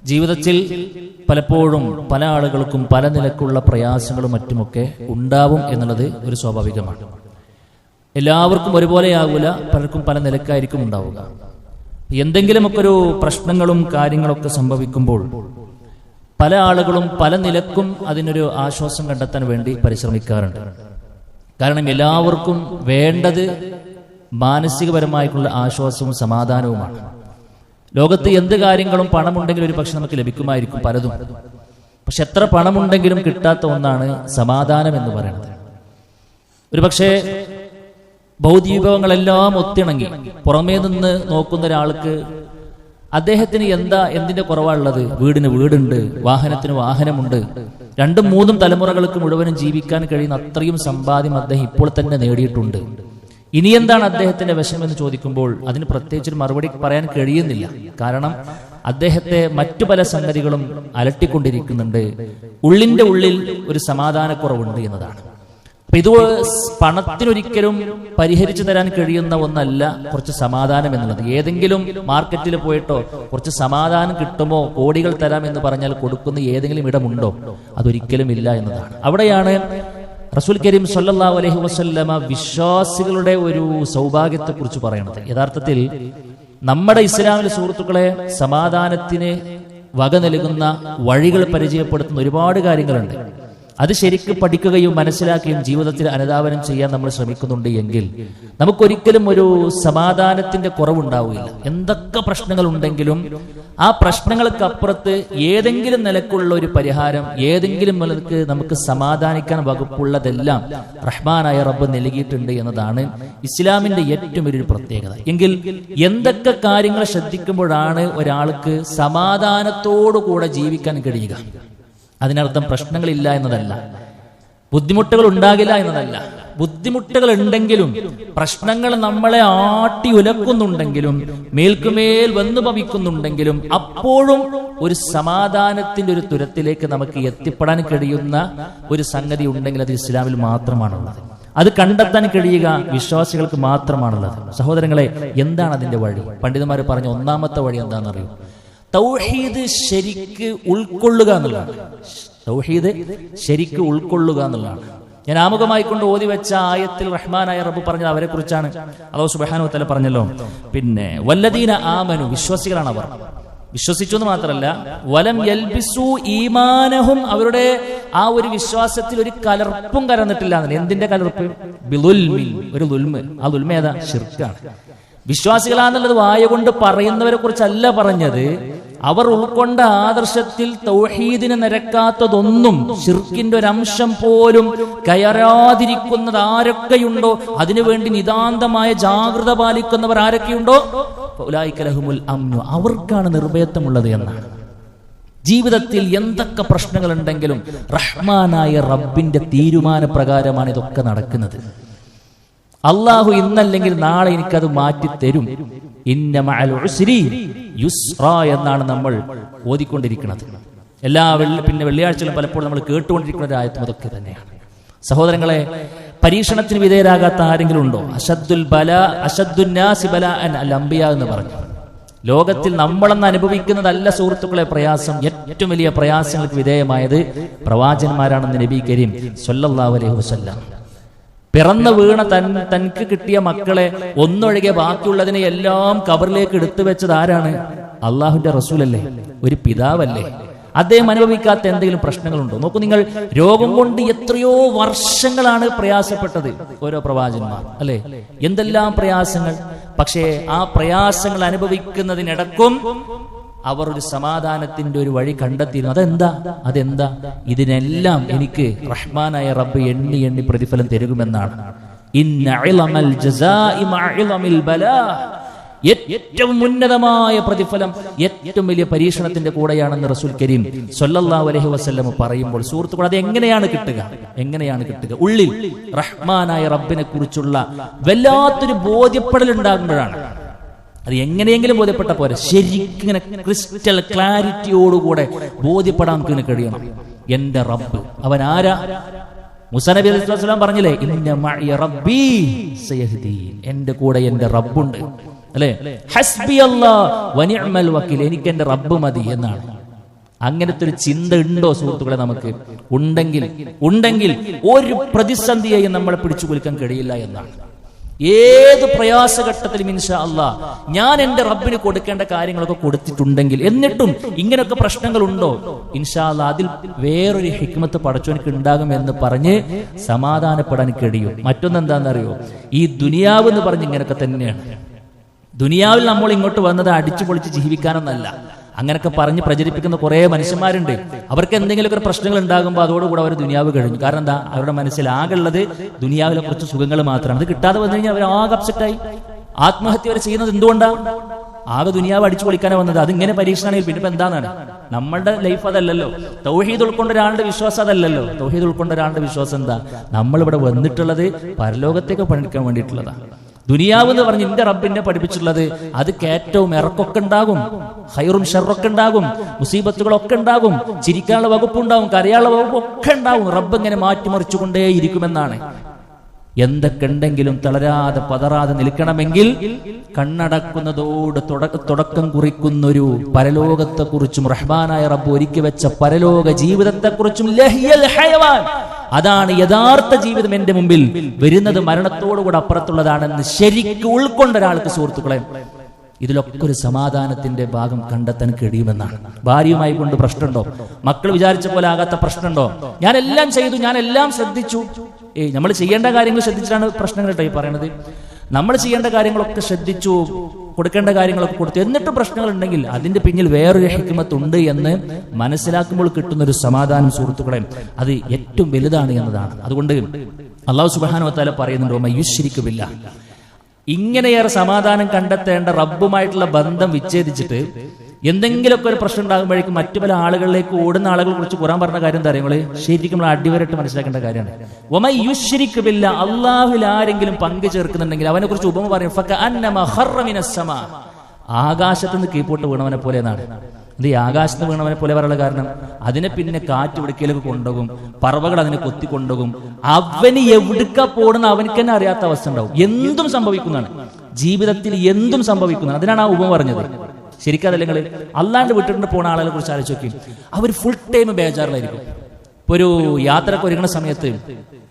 ജീവിതത്തിൽ പലപ്പോഴും പല ആളുകൾക്കും പല നിലക്കുള്ള പ്രയാസങ്ങളും മറ്റുമൊക്കെ ഉണ്ടാവും എന്നുള്ളത് ഒരു സ്വാഭാവികമാണ്. എല്ലാവർക്കും ഒരുപോലെയാകൂല, പലർക്കും പല നിലക്കായിരിക്കും ഉണ്ടാവുക. എന്തെങ്കിലുമൊക്കെ ഒരു പ്രശ്നങ്ങളും കാര്യങ്ങളൊക്കെ സംഭവിക്കുമ്പോൾ പല ആളുകളും പല നിലക്കും അതിനൊരു ആശ്വാസം കണ്ടെത്താൻ വേണ്ടി പരിശ്രമിക്കാറുണ്ട്. കാരണം എല്ലാവർക്കും വേണ്ടത് മാനസികപരമായിട്ടുള്ള ആശ്വാസവും സമാധാനവുമാണ്. ലോകത്ത് എന്ത് കാര്യങ്ങളും പണമുണ്ടെങ്കിലും ഒരു പക്ഷെ നമുക്ക് ലഭിക്കുമായിരിക്കും പലതും. പക്ഷെ എത്ര പണമുണ്ടെങ്കിലും കിട്ടാത്ത ഒന്നാണ് സമാധാനം എന്ന് പറയുന്നത്. ഒരു പക്ഷേ ഭൗതിക വിഭവങ്ങളെല്ലാം ഒത്തിണങ്ങി പുറമേ നിന്ന് നോക്കുന്ന ഒരാൾക്ക് അദ്ദേഹത്തിന് എന്തിന്റെ കുറവാണുള്ളത്? വീടിന് വീടുണ്ട്, വാഹനത്തിന് വാഹനമുണ്ട്, 2-3 തലമുറകൾക്ക് മുഴുവനും ജീവിക്കാൻ കഴിയുന്ന അത്രയും സമ്പാദ്യം അദ്ദേഹം ഇപ്പോൾ തന്നെ നേടിയിട്ടുണ്ട്. ഇനി എന്താണ് അദ്ദേഹത്തിന്റെ വിഷമം എന്ന് ചോദിക്കുമ്പോൾ അതിന് പ്രത്യേകിച്ചൊരു മറുപടി പറയാൻ കഴിയുന്നില്ല. കാരണം അദ്ദേഹത്തെ മറ്റു പല സംഗതികളും അലട്ടിക്കൊണ്ടിരിക്കുന്നുണ്ട്. ഉള്ളിന്റെ ഉള്ളിൽ ഒരു സമാധാനക്കുറവുണ്ട് എന്നതാണ്. അപ്പൊ ഇത് പണത്തിനൊരിക്കലും പരിഹരിച്ചു തരാൻ കഴിയുന്ന ഒന്നല്ല കുറച്ച് സമാധാനം എന്നുള്ളത്. ഏതെങ്കിലും മാർക്കറ്റിൽ പോയിട്ടോ കുറച്ച് സമാധാനം കിട്ടുമോ, കോടികൾ തരാം എന്ന് പറഞ്ഞാൽ കൊടുക്കുന്ന ഏതെങ്കിലും ഇടമുണ്ടോ? അതൊരിക്കലും ഇല്ല എന്നതാണ്. അവിടെയാണ് റസൂൽ കരീം സല്ലല്ലാഹു അലൈഹി വസല്ലമ വിശ്വാസികളുടെ ഒരു സൗഭാഗ്യത്തെക്കുറിച്ച് പറയുന്നത്. യഥാർത്ഥത്തിൽ നമ്മുടെ ഇസ്ലാമിലെ സുഹൃത്തുക്കളെ സമാധാനത്തിന് വക നൽകുന്ന വഴികൾ പരിചയപ്പെടുത്തുന്ന ഒരുപാട് കാര്യങ്ങളുണ്ട്. അത് ശരിക്കും പഠിക്കുകയും മനസ്സിലാക്കുകയും ജീവിതത്തിൽ അനുധാവനം ചെയ്യാൻ നമ്മൾ ശ്രമിക്കുന്നുണ്ട് എങ്കിൽ നമുക്കൊരിക്കലും ഒരു സമാധാനത്തിന്റെ കുറവുണ്ടാവില്ല. എന്തൊക്കെ പ്രശ്നങ്ങൾ ഉണ്ടെങ്കിലും ആ പ്രശ്നങ്ങൾക്കപ്പുറത്ത് ഏതെങ്കിലും നിലക്കുള്ള ഒരു പരിഹാരം, ഏതെങ്കിലും നിലക്ക് നമുക്ക് സമാധാനിക്കാൻ വകുപ്പുള്ളതെല്ലാം റഹ്മാനായ റബ്ബ് നൽകിയിട്ടുണ്ട് എന്നതാണ് ഇസ്ലാമിന്റെ ഏറ്റവും വലിയൊരു പ്രത്യേകത. എങ്കിൽ എന്തൊക്കെ കാര്യങ്ങൾ ശ്രദ്ധിക്കുമ്പോഴാണ് ഒരാൾക്ക് സമാധാനത്തോടുകൂടെ ജീവിക്കാൻ കഴിയുക? അതിനർത്ഥം പ്രശ്നങ്ങളില്ല എന്നതല്ല, ബുദ്ധിമുട്ടുകൾ ഉണ്ടാകില്ല എന്നതല്ല. ബുദ്ധിമുട്ടുകൾ ഉണ്ടെങ്കിലും പ്രശ്നങ്ങൾ നമ്മളെ ആട്ടി ഉലക്കുന്നുണ്ടെങ്കിലും മേൽക്കുമേൽ വന്നു ഭവിക്കുന്നുണ്ടെങ്കിലും അപ്പോഴും ഒരു സമാധാനത്തിന്റെ ഒരു തുരത്തിലേക്ക് നമുക്ക് എത്തിപ്പെടാൻ കഴിയുന്ന ഒരു സംഗതി ഉണ്ടെങ്കിൽ അത് ഇസ്ലാമിൽ മാത്രമാണുള്ളത്. അത് കണ്ടെത്താൻ കഴിയുക വിശ്വാസികൾക്ക് മാത്രമാണുള്ളത്. സഹോദരങ്ങളെ, എന്താണ് അതിന്റെ വഴി? പണ്ഡിതന്മാർ പറഞ്ഞ ഒന്നാമത്തെ വഴി എന്താണെന്നറിയൂ? തൗഹീദ് ശരിക്ക് ഉൾക്കൊള്ളുക എന്നുള്ളതാണ്. തൗഹീദ് ശരിക്ക് ഉൾക്കൊള്ളുക എന്നുള്ളതാണ്. ഞാൻ ആമുഖമായി കൊണ്ട് ഓതി വെച്ച ആയത്തിൽ റഹ്മാനായ റബ്ബ് പറഞ്ഞത് അവരെ കുറിച്ചാണ്. അല്ലാഹു സുബ്ഹാനഹു വ തആല പറഞ്ഞല്ലോ, പിന്നെ വല്ലദീന ആമനു, വിശ്വാസികളാണ് അവർ. വിശ്വസിച്ചു എന്ന് മാത്രമല്ല, വലം യൽബിസു ഈമാനഹും, അവരുടെ ആ ഒരു വിശ്വാസത്തിൽ ഒരു കലർപ്പും കലർന്നിട്ടില്ല. എന്തിന്റെ കലർപ്പ്? ബിളുൽമിൻ, ഒരു ദുൽമ്. ആ ദുൽമ ഏതാ? ശിർക്കാണ്. വിശ്വാസികളാന്നുള്ളത് വായ കൊണ്ട് പറയുന്നവരെ കുറിച്ചല്ല പറഞ്ഞത്. അവർ ഉൾക്കൊണ്ട ആദർശത്തിൽ തൗഹീദിന് നിരക്കാത്തതൊന്നും, ശിർക്കിന്റെ ഒരു അംശം പോലും കയറാതിരിക്കുന്നത് ആരൊക്കെയുണ്ടോ, അതിനുവേണ്ടി നിതാന്തമായ ജാഗ്രത പാലിക്കുന്നവർ ആരൊക്കെയുണ്ടോ, ഉലൈക ലഹുമുൽ അംനു, അവർക്കാണ് നിർഭയത്വമുള്ളത് എന്നാണ്. ജീവിതത്തിൽ എന്തൊക്കെ പ്രശ്നങ്ങൾ ഉണ്ടെങ്കിലും റഹ്മാനായ റബ്ബിന്റെ തീരുമാനപ്രകാരമാണ് ഇതൊക്കെ നടക്കുന്നത്. അള്ളാഹു ഇന്നല്ലെങ്കിൽ നാളെ എനിക്കത് മാറ്റിത്തരും. ഇന്ന മഅൽ ഉസ്രി യുസ്റ എന്നാണ് നമ്മൾ ഓതിക്കൊണ്ടിരിക്കുന്നത്. എല്ലാ വെള്ളിയാഴ്ചകളും പലപ്പോഴും നമ്മൾ കേട്ടുകൊണ്ടിരിക്കുന്ന ഒരു ആയത്തും അതൊക്കെ തന്നെയാണ്. സഹോദരങ്ങളെ, പരീക്ഷണത്തിന് വിധേയരാകാത്ത ആരെങ്കിലും ഉണ്ടോ? അശദ്ദുന്നാസി ബലാഅൻ അൽ അംബിയാ എന്ന് പറഞ്ഞു. ലോകത്തിൽ നമ്മളെന്ന് അനുഭവിക്കുന്നതല്ല സുഹൃത്തുക്കളെ പ്രയാസം. ഏറ്റവും വലിയ പ്രയാസങ്ങൾക്ക് വിധേയമായത് പ്രവാചകന്മാരാണെന്ന് നബി കരീം സല്ലല്ലാഹു അലൈഹി വസല്ലം. പിറന്നു വീണ തനിക്ക് കിട്ടിയ മക്കളെ ഒന്നൊഴികെ ബാക്കിയുള്ളതിനെ എല്ലാം കബറിലേക്ക് എടുത്തു വെച്ചത് ആരാണ്? അള്ളാഹുവിന്റെ റസൂലല്ലേ, ഒരു പിതാവല്ലേ. അദ്ദേഹം അനുഭവിക്കാത്ത എന്തെങ്കിലും പ്രശ്നങ്ങളുണ്ടോ? നോക്കൂ നിങ്ങൾ, രോഗം കൊണ്ട് എത്രയോ വർഷങ്ങളാണ് പ്രയാസപ്പെട്ടത് ഓരോ പ്രവാചകന്മാർ, അല്ലെ? എന്തെല്ലാം പ്രയാസങ്ങൾ. പക്ഷേ ആ പ്രയാസങ്ങൾ അനുഭവിക്കുന്നതിനിടക്കും അവർ ഒരു സമാധാനത്തിന്റെ ഒരു വഴി കണ്ടെത്തിയിരുന്നു. അതെന്താ? ഇതിനെല്ലാം എനിക്ക് റഹ്മാനായ റബ്ബ് എണ്ണി എണ്ണി പ്രതിഫലം തരുമെന്നാണ്. ഏറ്റവും ഉന്നതമായ പ്രതിഫലം ഏറ്റവും വലിയ പരീക്ഷണത്തിന്റെ കൂടെയാണെന്ന് റസൂൽ കരീം സല്ലല്ലാഹു അലൈഹി വസല്ലം പറയുമ്പോൾ സുഹൃത്തുക്കൾ, അത് എങ്ങനെയാണ് കിട്ടുക? ഉള്ളിൽ റഹ്മാനായ റബ്ബിനെ കുറിച്ചുള്ള വല്ലാത്തൊരു ബോധ്യപ്പെടൽ ഉണ്ടാകുമ്പോഴാണ്. അത് എങ്ങനെയെങ്കിലും ബോധ്യപ്പെട്ട പോലെ ശരിക്കിങ്ങനെ ക്രിസ്റ്റൽ ക്ലാരിറ്റിയോടുകൂടെ ബോധ്യപ്പെടാൻ നമുക്ക് കഴിയണം. എന്റെ റബ്ബ് അവൻ ആരാ? മൂസാ നബി അലൈഹി സ്വലാം പറഞ്ഞില്ലേ, ഇന്ന മഅയ റബ്ബി സയഹ്ദീൻ, എന്റെ കൂടെ എന്റെ റബ്ബുണ്ട്, അല്ലെ? ഹസ്ബി അല്ലാഹ് വനിഅമൽ വക്കീൽ, എനിക്ക് എന്റെ റബ്ബ് മതി എന്നാണ്. അങ്ങനത്തെ ഒരു ചിന്ത ഉണ്ടോ സുഹൃത്തുക്കളെ? നമുക്ക് ഉണ്ടെങ്കിൽ ഒരു പ്രതിസന്ധിയെയും നമ്മളെ പിടിച്ചു കുലുക്കാൻ കഴിയില്ല എന്നാണ്. ഏത് പ്രയാസഘട്ടത്തിലും ഇൻഷാ അല്ലാഹ് ഞാൻ എന്റെ റബ്ബിന് കൊടുക്കേണ്ട കാര്യങ്ങളൊക്കെ കൊടുത്തിട്ടുണ്ടെങ്കിൽ, എന്നിട്ടും ഇങ്ങനെയൊക്കെ പ്രശ്നങ്ങൾ ഉണ്ടോ, ഇൻഷാ അല്ലാഹ് അതിൽ വേറൊരു ഹിക്മത്ത് പടച്ചോനിക്ക് ഉണ്ടാകും എന്ന് പറഞ്ഞ് സമാധാനപ്പെടാൻ കഴിയും. മറ്റൊന്നെന്താണെന്നറിയോ? ഈ ദുനിയാവ് എന്ന് പറഞ്ഞ് ഇങ്ങനെയൊക്കെ തന്നെയാണ്. ദുനിയാവിൽ നമ്മൾ ഇങ്ങോട്ട് വന്നത് അടിച്ചു പൊളിച്ച് ജീവിക്കാനൊന്നല്ല. അങ്ങനെയൊക്കെ പറഞ്ഞ് പ്രചരിപ്പിക്കുന്ന കുറെ മനുഷ്യന്മാരുണ്ട്. അവർക്ക് എന്തെങ്കിലുമൊക്കെ പ്രശ്നങ്ങൾ ഉണ്ടാകുമ്പോൾ അതോടുകൂടെ അവർ ദുനിയാവ് കഴിഞ്ഞു. കാരണം എന്താ? അവരുടെ മനസ്സിൽ ആകെയുള്ളത് ദുനിയാവിലെ കുറച്ച് സുഖങ്ങൾ മാത്രമാണ്. അത് കിട്ടാതെ വന്നു കഴിഞ്ഞാൽ അവർ ആകെ അപ്സെറ്റായി ആത്മഹത്യ വരെ ചെയ്യുന്നത് എന്തുകൊണ്ടാണ്? ആകെ ദുനിയാവ് അടിച്ചു പൊളിക്കാനാണ് വന്നത്. അതിങ്ങനെ പരീക്ഷണമാണെങ്കിൽ പിന്നെ എന്താണ്? നമ്മളുടെ ലൈഫ് അതല്ലല്ലോ. തൗഹീദ് ഉൾക്കൊണ്ട ഒരാളുടെ വിശ്വാസം അതല്ലല്ലോ. തൗഹീദ് ഉൾക്കൊണ്ട ഒരാളുടെ വിശ്വാസം എന്താ? നമ്മളിവിടെ വന്നിട്ടുള്ളത് പരലോകത്തേക്ക് പണിക്കാൻ വേണ്ടിയിട്ടുള്ളതാണ്. ദുനിയാവ് എന്ന് പറഞ്ഞ് എന്റെ റബ്ബിനെ പഠിപ്പിച്ചിട്ടുള്ളത് അത് കയറ്റവും ഇറക്കൊക്കെ ഉണ്ടാകും, ഹൈറും ഷർറൊക്കെ ഉണ്ടാകും, മുസീബത്തുകളൊക്കെ ഉണ്ടാകും, ചിരിക്കാനുള്ള വകുപ്പുണ്ടാവും, കരയാനുള്ള വകുപ്പൊക്കെ ഉണ്ടാവും. റബ്ബ് ഇങ്ങനെ മാറ്റിമറിച്ചുകൊണ്ടേ ഇരിക്കുമെന്നാണ്. എന്തൊക്കെ ഉണ്ടെങ്കിലും തളരാതെ പതറാതെ നിൽക്കണമെങ്കിൽ കണ്ണടക്കുന്നതോട് തുടക്കം കുറിക്കുന്നൊരു പരലോകത്തെക്കുറിച്ചും റഹ്മാനായ റബ്ബ് ഒരുക്കി വെച്ച പരലോക ജീവിതത്തെക്കുറിച്ചും അതാണ് യഥാർത്ഥ ജീവിതം. എന്റെ മുമ്പിൽ വരുന്നത് മരണത്തോടുകൂടെ അപ്പുറത്തുള്ളതാണെന്ന് ശരിക്കും ഉൾക്കൊണ്ട ഒരാൾക്ക് സുഹൃത്തുക്കളെ ഇതിലൊക്കെ ഒരു സമാധാനത്തിന്റെ ഭാഗം കണ്ടെത്താൻ കഴിയുമെന്നാണ്. ഭാര്യയുമായി കൊണ്ട് പ്രശ്നമുണ്ടോ? മക്കൾ വിചാരിച്ച പോലെ ആകാത്ത പ്രശ്നമുണ്ടോ? ഞാൻ എല്ലാം ചെയ്തു, ഞാൻ എല്ലാം ശ്രദ്ധിച്ചു. നമ്മൾ ചെയ്യേണ്ട കാര്യങ്ങൾ ശ്രദ്ധിച്ചിട്ടാണ് പ്രശ്നങ്ങൾ കേട്ടോ ഈ പറയണത്. നമ്മൾ ചെയ്യേണ്ട കാര്യങ്ങളൊക്കെ ശ്രദ്ധിച്ചു, കൊടുക്കേണ്ട കാര്യങ്ങളൊക്കെ കൊടുത്തു, എന്നിട്ടും പ്രശ്നങ്ങൾ ഉണ്ടെങ്കിൽ അതിന്റെ പിന്നിൽ വേറൊരു ഹിക്മത്ത് ഉണ്ട് എന്ന് മനസ്സിലാക്കുമ്പോൾ കിട്ടുന്നൊരു സമാധാനം സുഹൃത്തുക്കളെ അത് ഏറ്റവും വലുതാണ് എന്നതാണ്. അതുകൊണ്ട് അല്ലാഹു സുബ്ഹാനഹു വ തആല പറയുന്നുണ്ട്, വമൻ യുശ്രിക് ബില്ലാഹ്. ഇങ്ങനെയേറെ സമാധാനം കണ്ടെത്തേണ്ട റബ്ബുമായിട്ടുള്ള ബന്ധം വിച്ഛേദിച്ചിട്ട് എന്തെങ്കിലുമൊക്കെ ഒരു പ്രശ്നം ഉണ്ടാകുമ്പോഴേക്കും മറ്റു പല ആളുകളിലേക്ക് ഓടുന്ന ആളുകളെ കുറിച്ച് ഖുർആൻ പറഞ്ഞ കാര്യം എന്താ അറിയുമ്പോൾ ശരിക്കും നമ്മൾ അടിവരട്ട് മനസ്സിലാക്കേണ്ട കാര്യമാണ്. വമൻ യുശ്രിക് ബില്ലാഹ്, അല്ലാഹുവിൽ ആരെങ്കിലും പങ്കു ചേർക്കുന്നുണ്ടെങ്കിൽ അവനെ കുറിച്ച് ഉപമ പറയും, ഫകഅന്നമാ ഖറ മിനസ് സമാ, ആകാശത്ത് നിന്ന് കീഴ്പോട്ട് വീണവനെ പോലെ എന്നാണ്. അത് ഈ ആകാശത്ത് വീണവനെ പോലെ പറയാനുള്ള കാരണം അതിനെ പിന്നെ കാറ്റ് ഇവിടേക്കൊക്കെ കൊണ്ടുപോകും, പറവകൾ അതിനെ കൊത്തിക്കൊണ്ടുപോകും. അവന് എവിടുക്ക പോടുന്ന അവനക്ക് തന്നെ അറിയാത്ത അവസ്ഥ ഉണ്ടാവും. എന്തും സംഭവിക്കുന്നതാണ് ജീവിതത്തിൽ, എന്തും സംഭവിക്കുന്നതാണ്. അതിനാണ് ആ ഉപമ പറഞ്ഞത്. ശരിക്കും അതല്ലെങ്കിൽ അല്ലാണ്ട് വിട്ടിട്ട് പോണ ആളുകളെ കുറിച്ച് ആലോചിച്ച് നോക്കി, അവർ ഫുൾ ടൈം ബേജാറിലായിരിക്കും. ഇപ്പൊ ഒരു യാത്രക്ക് ഒരുങ്ങുന്ന സമയത്ത്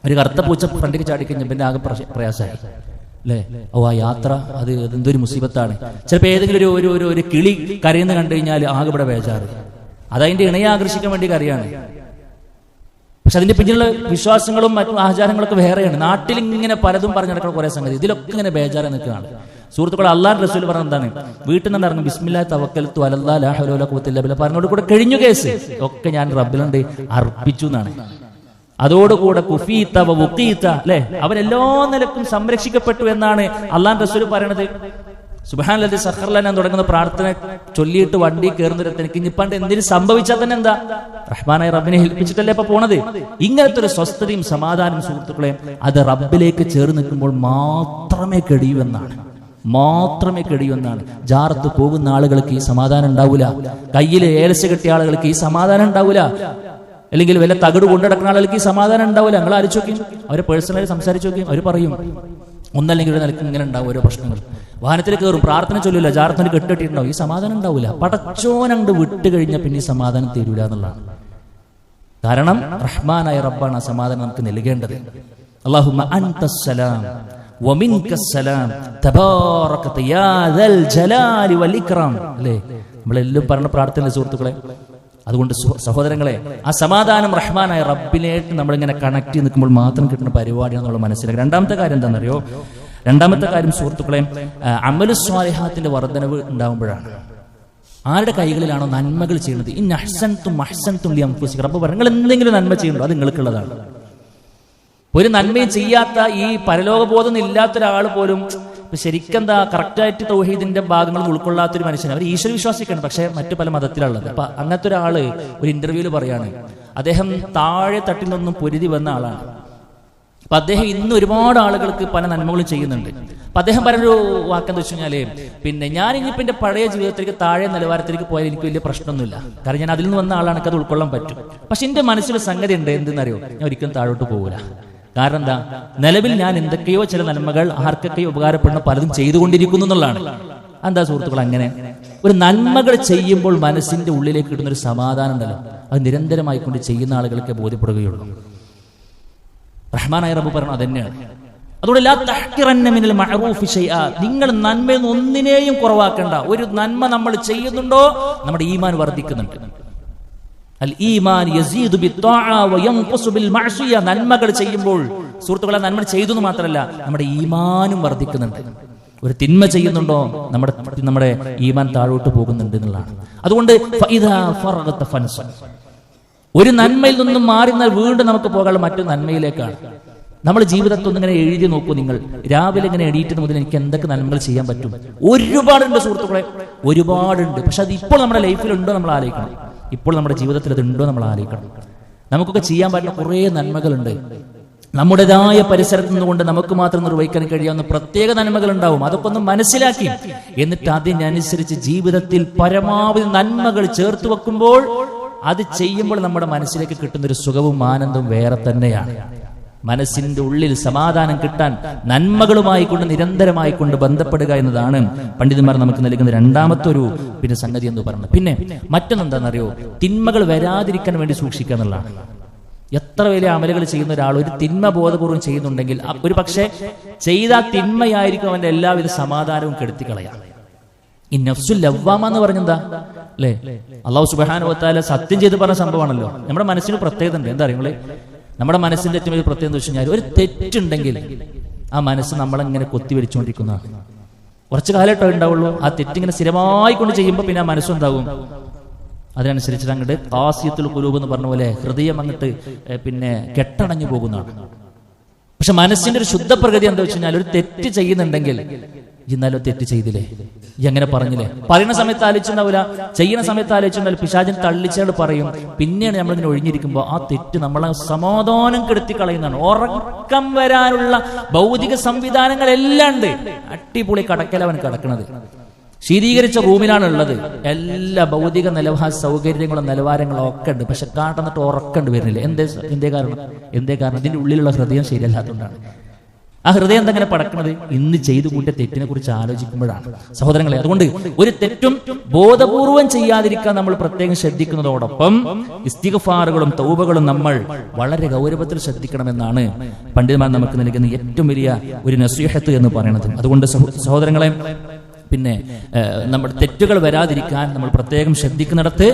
ഒരു കറുത്ത പൂച്ച ഫ്രണ്ടിലേക്ക് ചാടിക്കഴിഞ്ഞാൽ പിന്നെ ആകെ പ്രയാസമായി അല്ലേ? ഓ ആ യാത്ര അത് എന്തൊരു മുസീബത്താണ്. ചിലപ്പോൾ ഏതെങ്കിലും ഒരു കിളി കരയുന്ന കണ്ടു കഴിഞ്ഞാൽ ആകെ ഇവിടെ ബേജാറ്. അതതിന്റെ ഇണയെ ആകർഷിക്കാൻ വേണ്ടി കരയാണ്. പക്ഷെ അതിന്റെ പിന്നിലുള്ള വിശ്വാസങ്ങളും മറ്റു ആചാരങ്ങളൊക്കെ വേറെയാണ്. നാട്ടിൽ ഇങ്ങനെ പലതും പറഞ്ഞു നടക്കുന്ന കുറെ സംഗതി, ഇതിലൊക്കെ ഇങ്ങനെ ബേജാറ് നിൽക്കുകയാണ് സുഹൃത്തുക്കളെ. അല്ലാഹുവിന്റെ റസൂൽ പറഞ്ഞ എന്താണ്? വീട്ടിൽ നിന്ന് ഇറങ്ങും ബിസ്മില്ലാഹി തവക്കൽതു അലല്ലാഹി ലാ ഹൗല വലാ ഖുവത ഇല്ലാ ബില്ലാഹ് പറഞ്ഞോട് കൂടെ കഴിഞ്ഞു കേസ് ഒക്കെ ഞാൻ റബ്ബിലുണ്ട് അർപ്പിച്ചു എന്നാണ്. അതോടുകൂടെ കുഫീത വ വുഖീത, അല്ലെ, അവരെല്ലാ നിലക്കും സംരക്ഷിക്കപ്പെട്ടു എന്നാണ് അല്ലാഹുവിന്റെ റസൂൽ പറയണത്. സുബ്ഹാനല്ലദി സഖറ ലനാ തുടങ്ങുന്ന പ്രാർത്ഥന ചൊല്ലിയിട്ട് വണ്ടി കയറുന്നൊരു എനിക്ക് ഇനിപ്പാണ്ട് എന്തെങ്കിലും സംഭവിച്ചാൽ തന്നെ എന്താ, റഹ്മാനായ റബ്ബിനെ ഏൽപ്പിച്ചിട്ടല്ലേ ഇപ്പൊ പോണത്. ഇങ്ങനത്തെ ഒരു സ്വസ്ഥതയും സമാധാനവും സുഹൃത്തുക്കളെ അത് റബ്ബിലേക്ക് ചേർന്ന് നിൽക്കുമ്പോൾ മാത്രമേ കഴിയുമെന്നാണ്. ജാറത്ത് പോകുന്ന ആളുകൾക്ക് ഈ സമാധാനം ഉണ്ടാവൂല, കയ്യിൽ ഏലസ് കെട്ടിയ ആളുകൾക്ക് ഈ സമാധാനം ഉണ്ടാവൂല, അല്ലെങ്കിൽ വല്ല തകട് കൊണ്ടുനടക്കുന്ന ആളുകൾക്ക് ഈ സമാധാനം ഉണ്ടാവില്ല. നിങ്ങൾ ആലോചിച്ച് നോക്കി, അവരെ പേഴ്സണലായി സംസാരിച്ച് നോക്കി, അവർ പറയും ഒന്നല്ലെങ്കിൽ ഒരു നിലക്ക് ഇങ്ങനെ ഉണ്ടാവും ഓരോ പ്രശ്നങ്ങൾ. വാഹനത്തിൽ കയറും, പ്രാർത്ഥന ചൊല്ലില്ല, ജാറത്തിന് കെട്ടിട്ടുണ്ടാവും, ഈ സമാധാനം ഉണ്ടാവില്ല. പടച്ചോനണ്ട് വിട്ട് കഴിഞ്ഞാൽ പിന്നെ ഈ സമാധാനം തരൂല എന്നുള്ളതാണ്. കാരണം റഹ്മാനായ റബ്ബാണ് ആ സമാധാനം നമുക്ക് നൽകേണ്ടത്. അല്ലാഹുമ്മ അൻതസ്സലാം വമിൻകസ്സലാം തബാറകത യാ ദൽ ജലാലി വൽ ഇക്റാം, അല്ലേ? നമ്മളെല്ലാം പറഞ്ഞ പ്രാർത്ഥന സുഹൃത്തുക്കളെ. അതുകൊണ്ട് സഹോദരങ്ങളെ, ആ സമാധാനം റഹ്മാനായ റബ്ബിലേക്ക് നമ്മളിങ്ങനെ കണക്ട് ചെയ്ത് നിൽക്കുമ്പോൾ മാത്രം കിട്ടുന്ന പരിപാടിയാണ് നമ്മൾ മനസ്സിലാക്കുക. രണ്ടാമത്തെ കാര്യം എന്താണെന്നറിയോ? രണ്ടാമത്തെ കാര്യം സുഹൃത്തുക്കളെ, അമലു സ്വാലിഹാത്തിന്റെ വർധനവ് ഉണ്ടാകുമ്പോഴാണ്. ആരുടെ കൈകളിലാണോ നന്മകൾ ചെയ്യുന്നത്, ഇന്ന അഹ്സൻതും അഹ്സൻതും ലിഅൻഫുസിക്കും, റബ്ബ് പറഞ്ഞു നിങ്ങൾ എന്തെങ്കിലും നന്മ ചെയ്യുന്നുണ്ടോ അത് നിങ്ങൾക്കുള്ളതാണ്. ഒരു നന്മയും ചെയ്യാത്ത ഈ പരലോകബോധം ഇല്ലാത്ത ഒരാൾ പോലും ശരിക്കെന്താ കറക്റ്റായിട്ട് തൗഹീദിന്റെ ഭാഗങ്ങൾ ഉൾക്കൊള്ളാത്തൊരു മനുഷ്യൻ, അവർ ഈശ്വര വിശ്വാസിക്കാണ്, പക്ഷെ മറ്റു പല മതത്തിലുള്ളത്. അപ്പൊ അങ്ങനത്തെ ഒരാള് ഒരു ഇന്റർവ്യൂവിൽ പറയാണ്, അദ്ദേഹം താഴെ തട്ടിൽ നിന്നും പൊരുതി വന്ന ആളാണ്. അപ്പൊ അദ്ദേഹം ഇന്ന് ഒരുപാട് ആളുകൾക്ക് പല നന്മകളും ചെയ്യുന്നുണ്ട്. അപ്പൊ അദ്ദേഹം പറഞ്ഞൊരു വാക്കെന്താ വെച്ച് കഴിഞ്ഞാല്, പിന്നെ ഞാൻ ഇനിയിപ്പോ എന്റെ പഴയ ജീവിതത്തിലേക്ക് താഴെ നിലവാരത്തിലേക്ക് പോയാൽ എനിക്ക് വലിയ പ്രശ്നമൊന്നുമില്ല, കാരണം ഞാൻ അതിൽ നിന്ന് വന്ന ആളാണ്, അത് ഉൾക്കൊള്ളാൻ പറ്റും. പക്ഷെ എന്റെ മനസ്സിലൊരു സംഗതി ഉണ്ട്, എന്തെന്നറിയോ? ഞാൻ ഒരിക്കലും താഴോട്ട് പോകൂല. കാരണം എന്താ, നിലവിൽ ഞാൻ എന്തൊക്കെയോ ചില നന്മകൾ ആർക്കൊക്കെയോ ഉപകാരപ്പെടുന്ന പലതും ചെയ്തുകൊണ്ടിരിക്കുന്നു എന്നുള്ളതാണ്. എന്താ സുഹൃത്തുക്കൾ അങ്ങനെ? ഒരു നന്മകൾ ചെയ്യുമ്പോൾ മനസ്സിന്റെ ഉള്ളിലേക്ക് കിട്ടുന്ന ഒരു സമാധാനം ഉണ്ടല്ലോ, അത് നിരന്തരമായിക്കൊണ്ട് ചെയ്യുന്ന ആളുകൾക്ക് ബോധ്യപ്പെടുകയുള്ളൂ. റഹ്മാനായ റബ്ബ് പറഞ്ഞു അതന്നെയാണ്. അതുകൊണ്ട് ലാ തഹ്കിറന്ന മിനൽ മഅറൂഫി ശൈആ, നിങ്ങൾ നന്മയിൽ ഒന്നിനെയും കുറവാക്കണ്ട. ഒരു നന്മ നമ്മൾ ചെയ്യുന്നുണ്ടോ നമ്മുടെ ഈമാൻ വർദ്ധിക്കുന്നുണ്ട്. അൽ ഈമാൻ യസീദു ബിത്ത്വാഅ വയൻഖുസു ബിൽ മഅസിയ, നന്മകൾ ചെയ്യുമ്പോൾ സുഹൃത്തുക്കളെ നന്മ ചെയ്തു എന്ന് മാത്രമല്ല നമ്മുടെ ഈമാനും വർദ്ധിക്കുന്നുണ്ട്. ഒരു തിന്മ ചെയ്യുന്നുണ്ടോ നമ്മുടെ ഈമാൻ താഴോട്ട് പോകുന്നുണ്ട് എന്നുള്ളതാണ്. അതുകൊണ്ട് ഫഇദാ ഫറഗത ഫൻസ, ഒരു നന്മയിൽ നിന്നും മാറിന്നാൽ വീണ്ടും നമുക്ക് പോകാനുള്ള മറ്റൊരു നന്മയിലേക്കാണ്. നമ്മൾ ജീവിതത്തിൽ ഒന്നിങ്ങനെ എഴുതി നോക്കൂ. നിങ്ങൾ രാവിലെ ഇങ്ങനെ എണീറ്റത് മുതൽ എനിക്ക് എന്തൊക്കെ നന്മകൾ ചെയ്യാൻ പറ്റും? ഒരുപാടുണ്ട് സുഹൃത്തുക്കളെ, ഒരുപാടുണ്ട്. പക്ഷെ അത് ഇപ്പോൾ നമ്മുടെ ലൈഫിലുണ്ടോ നമ്മൾ ആലോചിക്കണം. ഇപ്പോൾ നമ്മുടെ ജീവിതത്തിൽ അതുണ്ടോ നമ്മൾ ആലോചിക്കണം. നമുക്കൊക്കെ ചെയ്യാൻ പറ്റുന്ന കുറേ നന്മകളുണ്ട്. നമ്മുടേതായ പരിസരത്ത് നിന്നുകൊണ്ട് നമുക്ക് മാത്രം നിർവഹിക്കാൻ കഴിയാവുന്ന പ്രത്യേക നന്മകൾ ഉണ്ടാവും. അതൊക്കെ ഒന്ന് മനസ്സിലാക്കി എന്നിട്ട് അതിനനുസരിച്ച് ജീവിതത്തിൽ പരമാവധി നന്മകൾ ചേർത്ത് വെക്കുമ്പോൾ അത് ചെയ്യുമ്പോൾ നമ്മുടെ മനസ്സിലേക്ക് കിട്ടുന്ന ഒരു സുഖവും ആനന്ദവും വേറെ തന്നെയാണ്. മനസ്സിന്റെ ഉള്ളിൽ സമാധാനം കിട്ടാൻ നന്മകളുമായി കൊണ്ട് നിരന്തരമായി കൊണ്ട് ബന്ധപ്പെടുക എന്നതാണ് പണ്ഡിതന്മാർ നമുക്ക് നൽകുന്ന രണ്ടാമത്തെ ഒരു സംഗതി എന്ന് പറയുന്നത്. പിന്നെ മറ്റൊന്നെന്താണെന്നറിയോ, തിന്മകൾ വരാതിരിക്കാൻ വേണ്ടി സൂക്ഷിക്കുക എന്നുള്ളതാണ്. എത്ര വലിയ അമലുകൾ ചെയ്യുന്ന ഒരാൾ ഒരു തിന്മ ബോധപൂർവം ചെയ്യുന്നുണ്ടെങ്കിൽ ഒരു പക്ഷേ ചെയ്ത തിന്മയായിരിക്കും അവന്റെ എല്ലാവിധ സമാധാനവും കെടുത്തിക്കളയാം. ഈ നഫ്സുൽ ലവ്വാമ എന്ന് പറഞ്ഞെന്താ അല്ലേ? അല്ലാഹു സുബ്ഹാനഹു വ തആല സത്യം ചെയ്ത് പറഞ്ഞ സംഭവമാണല്ലോ. നമ്മുടെ മനസ്സിന് പ്രത്യേകത ഉണ്ട്. എന്താ അറിയുള്ളേ, നമ്മുടെ മനസ്സിന്റെ ഏറ്റവും വലിയ പ്രത്യേകത എന്ന് വെച്ച് കഴിഞ്ഞാൽ ഒരു തെറ്റുണ്ടെങ്കിൽ ആ മനസ്സ് നമ്മളെങ്ങനെ കൊത്തിവരിച്ചുകൊണ്ടിരിക്കുന്നതാണ്. കുറച്ചു കാലമായിട്ടോ ഉണ്ടാവുള്ളൂ. ആ തെറ്റിങ്ങനെ സ്ഥിരമായി കൊണ്ട് ചെയ്യുമ്പോൾ പിന്നെ ആ മനസ്സുണ്ടാവും. അതിനനുസരിച്ചിട്ട് അങ്ങോട്ട് ഖാസിയത്തുൽ ഖുലൂബ് എന്ന് പറഞ്ഞ പോലെ ഹൃദയം അങ്ങോട്ട് കെട്ടണഞ്ഞു പോകുന്നതാണ്. പക്ഷെ മനസ്സിന്റെ ഒരു ശുദ്ധ പ്രകൃതി എന്താ വെച്ച് കഴിഞ്ഞാൽ ഒരു തെറ്റ് ചെയ്യുന്നുണ്ടെങ്കിൽ ഇന്നാലോ തെറ്റ് ചെയ്തില്ലേ, ഈ അങ്ങനെ പറഞ്ഞില്ലേ, പറയുന്ന സമയത്ത് ആലോചിച്ചിട്ടുണ്ടാവില്ല, ചെയ്യുന്ന സമയത്ത് ആലോചിച്ചിട്ടുണ്ടാവില്ല. പിശാചിൻ തള്ളിച്ചാൽ പറയും. പിന്നെയാണ് നമ്മളിങ്ങനെ ഒഴിഞ്ഞിരിക്കുമ്പോൾ ആ തെറ്റ് നമ്മളെ സമാധാനം കെടുത്തി കളയുന്നതാണ്. ഉറക്കം വരാനുള്ള ഭൗതിക സംവിധാനങ്ങളെല്ലാം ഉണ്ട്. അടിപൊളി കടക്കലവൻ കിടക്കുന്നത്, ശീതീകരിച്ച റൂമിലാണ് ഉള്ളത്. എല്ലാ ഭൗതിക സൗകര്യങ്ങളും നിലവാരങ്ങളും ഒക്കെ ഉണ്ട്. പക്ഷെ കാട്ടുന്നിട്ട് ഉറക്കണ്ട് വരുന്നില്ല. എന്തേ കാരണം ഇതിന്റെ ഉള്ളിലുള്ള ഹൃദയം ശരിയല്ലാത്തതുകൊണ്ടാണ്. ആ ഹൃദയം എന്തെങ്ങനെ പടക്കുന്നത് ഇന്ന് ചെയ്തു കൂട്ടിയ തെറ്റിനെ കുറിച്ച് ആലോചിക്കുമ്പോഴാണ് സഹോദരങ്ങളെ. അതുകൊണ്ട് ഒരു തെറ്റും ബോധപൂർവം ചെയ്യാതിരിക്കാൻ നമ്മൾ പ്രത്യേകം ശ്രദ്ധിക്കുന്നതോടൊപ്പം ഇസ്തിഗ്ഫാറുകളും തൗബകളും നമ്മൾ വളരെ ഗൗരവത്തിൽ ശ്രദ്ധിക്കണമെന്നാണ് പണ്ഡിതന്മാർ നമുക്ക് നൽകുന്ന ഏറ്റവും വലിയ ഒരു നസീഹത്ത് എന്ന് പറയുന്നത്. അതുകൊണ്ട് സഹോദരങ്ങളെ, പിന്നെ നമ്മുടെ തെറ്റുകൾ വരാതിരിക്കാൻ നമ്മൾ പ്രത്യേകം ശ്രദ്ധിക്കുന്നിടത്ത്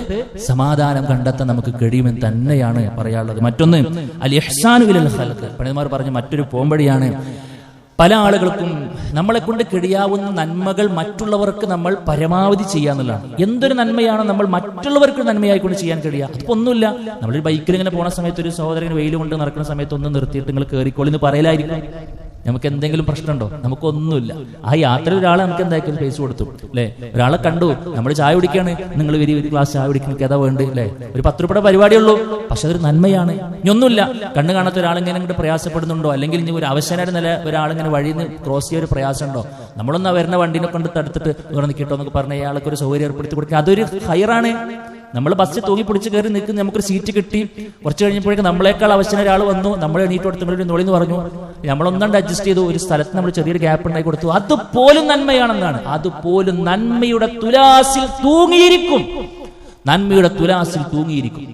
സമാധാനം കണ്ടെത്താൻ നമുക്ക് കഴിയുമെന്ന് തന്നെയാണ് പറയാനുള്ളത്. മറ്റൊന്ന് അൽ ഇഹ്സാനു ഇലൽ ഖൽഖ്, പണ്ഡിതന്മാർ പറഞ്ഞ മറ്റൊരു പോംവഴിയാണ്. പല ആളുകൾക്കും നമ്മളെ കൊണ്ട് കഴിയാവുന്ന നന്മകൾ മറ്റുള്ളവർക്ക് നമ്മൾ പരമാവധി ചെയ്യാന്നുള്ളതാണ്. എന്തൊരു നന്മയാണോ നമ്മൾ മറ്റുള്ളവർക്ക് നന്മയായിക്കൊണ്ട് ചെയ്യാൻ കഴിയുക, അതിപ്പോ ഒന്നുമില്ല. നമ്മളൊരു ബൈക്കിൽ ഇങ്ങനെ പോണ സമയത്ത് ഒരു സഹോദരൻ വെയിൽ കൊണ്ട് നടക്കുന്ന സമയത്ത് ഒന്ന് നിർത്തിയിട്ട് നിങ്ങൾ കയറിക്കോളി എന്ന് പറയലായിരിക്കും. നമുക്ക് എന്തെങ്കിലും പ്രശ്നമുണ്ടോ? നമുക്കൊന്നുമില്ല. ആ യാത്രയിൽ ഒരാളെ നമുക്ക് എന്തായാലും പൈസ കൊടുത്തു അല്ലെ, ഒരാളെ കണ്ടു, നമ്മൾ ചായ കുടിക്കാണ്, നിങ്ങൾ ഒരു ഗ്ലാസ് ചായ കുടിക്കുന്ന ഏതാ വേണ്ട അല്ലെ, ഒരു 10 രൂപയുടെ പരിപാടിയുള്ളൂ, പക്ഷെ അതൊരു നന്മയാണ്. ഇനിയൊന്നുമില്ല, കണ്ണു കാണാത്ത ഒരാളിങ്ങനെ അങ്ങോട്ട് പ്രയാസപ്പെടുന്നുണ്ടോ, അല്ലെങ്കിൽ ഇനി ഒരു അവശനായിട്ട് നില ഒരാളിങ്ങനെ വഴിയിൽ നിന്ന് ക്രോസ് ചെയ്യാൻ ഒരു പ്രയാസമുണ്ടോ, നമ്മളൊന്ന് വരുന്ന വണ്ടിനെ കൊണ്ട് തടുത്തിട്ട് നിൽക്കിട്ടോ എന്നൊക്കെ പറഞ്ഞ അയാൾക്ക് ഒരു സൗകര്യം ഏർപ്പെടുത്തി കൊടുക്കുക, അതൊരു ഹൈറാണ്. നമ്മൾ ബസ്സിൽ തൂങ്ങി പിടിച്ച് കയറി നിൽക്കുന്ന നമുക്കൊരു സീറ്റ് കിട്ടി, കുറച്ച് കഴിഞ്ഞപ്പോഴേക്കും നമ്മളെക്കാൾ അവശന ഒരാൾ വന്നു, നമ്മൾ എണീറ്റ് കൊടുത്ത് നോളിന്ന് പറഞ്ഞു, നമ്മളൊന്നാണ്ട് അഡ്ജസ്റ്റ് ചെയ്തു, ഒരു സ്ഥലത്ത് നമ്മൾ ചെറിയൊരു ഗ്യാപ്പ് ഉണ്ടാക്കി കൊടുത്തു, അതുപോലും നന്മയാണെന്നാണ്. അതുപോലും നന്മയുടെ തുലാസിൽ തൂങ്ങിയിരിക്കും, നന്മയുടെ തുലാസിൽ തൂങ്ങിയിരിക്കും.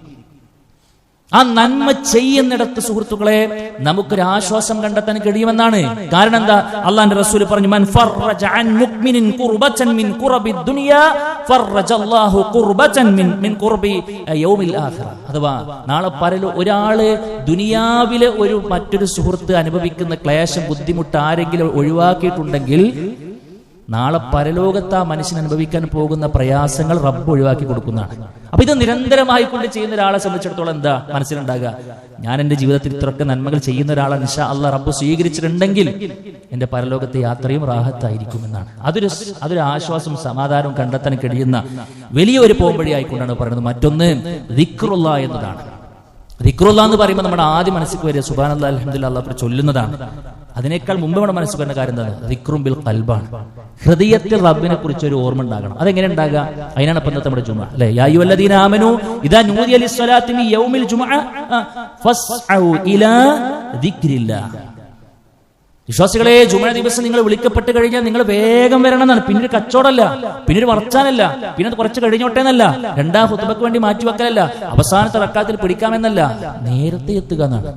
ആ നന്മ ചെയ്യുന്നിടത്ത് സുഹൃത്തുക്കളെ നമുക്കൊരു ആശ്വാസം കണ്ടെത്താൻ കഴിയുമെന്നാണ്. കാരണം എന്താ? അല്ലാഹുവിന്റെ റസൂൽ പറഞ്ഞു, മൻ ഫറജ അൻ മുഅ്മിനിൻ ഖുർബതൻ മിൻ ഖുറബിദ് ദുനിയ ഫറജല്ലാഹു ഖുർബതൻ മിൻ ഖുർബി യൗമിൽ ആഖിറ. അഥവാ നാളെ ഒരാള് ദുനിയാവിലെ ഒരു മറ്റൊരു സുഹൃത്ത് അനുഭവിക്കുന്ന ക്ലേശം ബുദ്ധിമുട്ട് ആരെങ്കിലും ഒഴിവാക്കിയിട്ടുണ്ടെങ്കിൽ നാളെ പരലോകത്ത് ആ മനുഷ്യൻ അനുഭവിക്കാൻ പോകുന്ന പ്രയാസങ്ങൾ റബ്ബ് ഒഴിവാക്കി കൊടുക്കുന്നതാണ്. അപ്പൊ ഇത് നിരന്തരമായി കൊണ്ട് ചെയ്യുന്ന ഒരാളെ സംബന്ധിച്ചിടത്തോളം എന്താ മനസ്സിലുണ്ടാകുക? ഞാൻ എന്റെ ജീവിതത്തിൽ ഇത്രയൊക്കെ നന്മകൾ ചെയ്യുന്ന ഒരാളെ ഇൻഷാ അല്ലാഹ് റബ്ബ് സ്വീകരിച്ചിട്ടുണ്ടെങ്കിൽ എന്റെ പരലോകത്തെ യാത്രയും റാഹത്തായിരിക്കും എന്നാണ്. അതൊരു ആശ്വാസവും സമാധാനവും കണ്ടെത്താൻ കഴിയുന്ന വലിയൊരു പോംവഴിയായിക്കൊണ്ടാണ് പറയുന്നത്. മറ്റൊന്ന് ദിക്റുല്ലാ എന്നതാണ്. ദിക്റുല്ലാ എന്ന് പറയുമ്പോൾ നമ്മുടെ ആദ്യം മനസ്സിൽ വരിക സുബ്ഹാനല്ലാഹ് അൽഹംദുലില്ലാഹ് അല്ലാഹ് ചൊല്ലുന്നതാണ്. അതിനേക്കാൾ മുമ്പ് നമ്മുടെ മനസ്സിൽ വരുന്ന കാര്യം എന്താണ്? ദിക്റും ബിൽ ഖൽബാണ്. ഹൃദയത്തിൽ റബ്ബിനെ കുറിച്ച് ഒരു ഓർമ്മ ഉണ്ടാകണം. അതെങ്ങനെ ഉണ്ടാകുക? അതിനാണ് ഇപ്പം നമ്മുടെ ജുമുഅ അല്ലേ? യാ അയ്യുഹല്ലദീന ആമനൂ ഇദാ നൂദിയ ലിസ്സലാത്തി മിൻ യൗമിൽ ജുമുഅ ഫസ്ഔ ഇലാ ദിക്രില്ലാഹ്. വിശ്വാസികളെ, ജുമുഅ ദിവസം നിങ്ങൾ വിളിക്കപ്പെട്ട് കഴിഞ്ഞാൽ നിങ്ങൾ വേഗം വരണം എന്നാണ്. പിന്നീട് കച്ചവടമല്ല, പിന്നീട് വർച്ചാനല്ല, പിന്നെ കുറച്ച് കഴിഞ്ഞോട്ടെ എന്നല്ല, രണ്ടാം ഖുത്ബക്ക് വേണ്ടി മാറ്റിവെക്കലല്ല, അവസാനത്തെ റക്അത്തിൽ പിടിക്കാമെന്നല്ല, നേരത്തെ എത്തുക എന്നാണ്.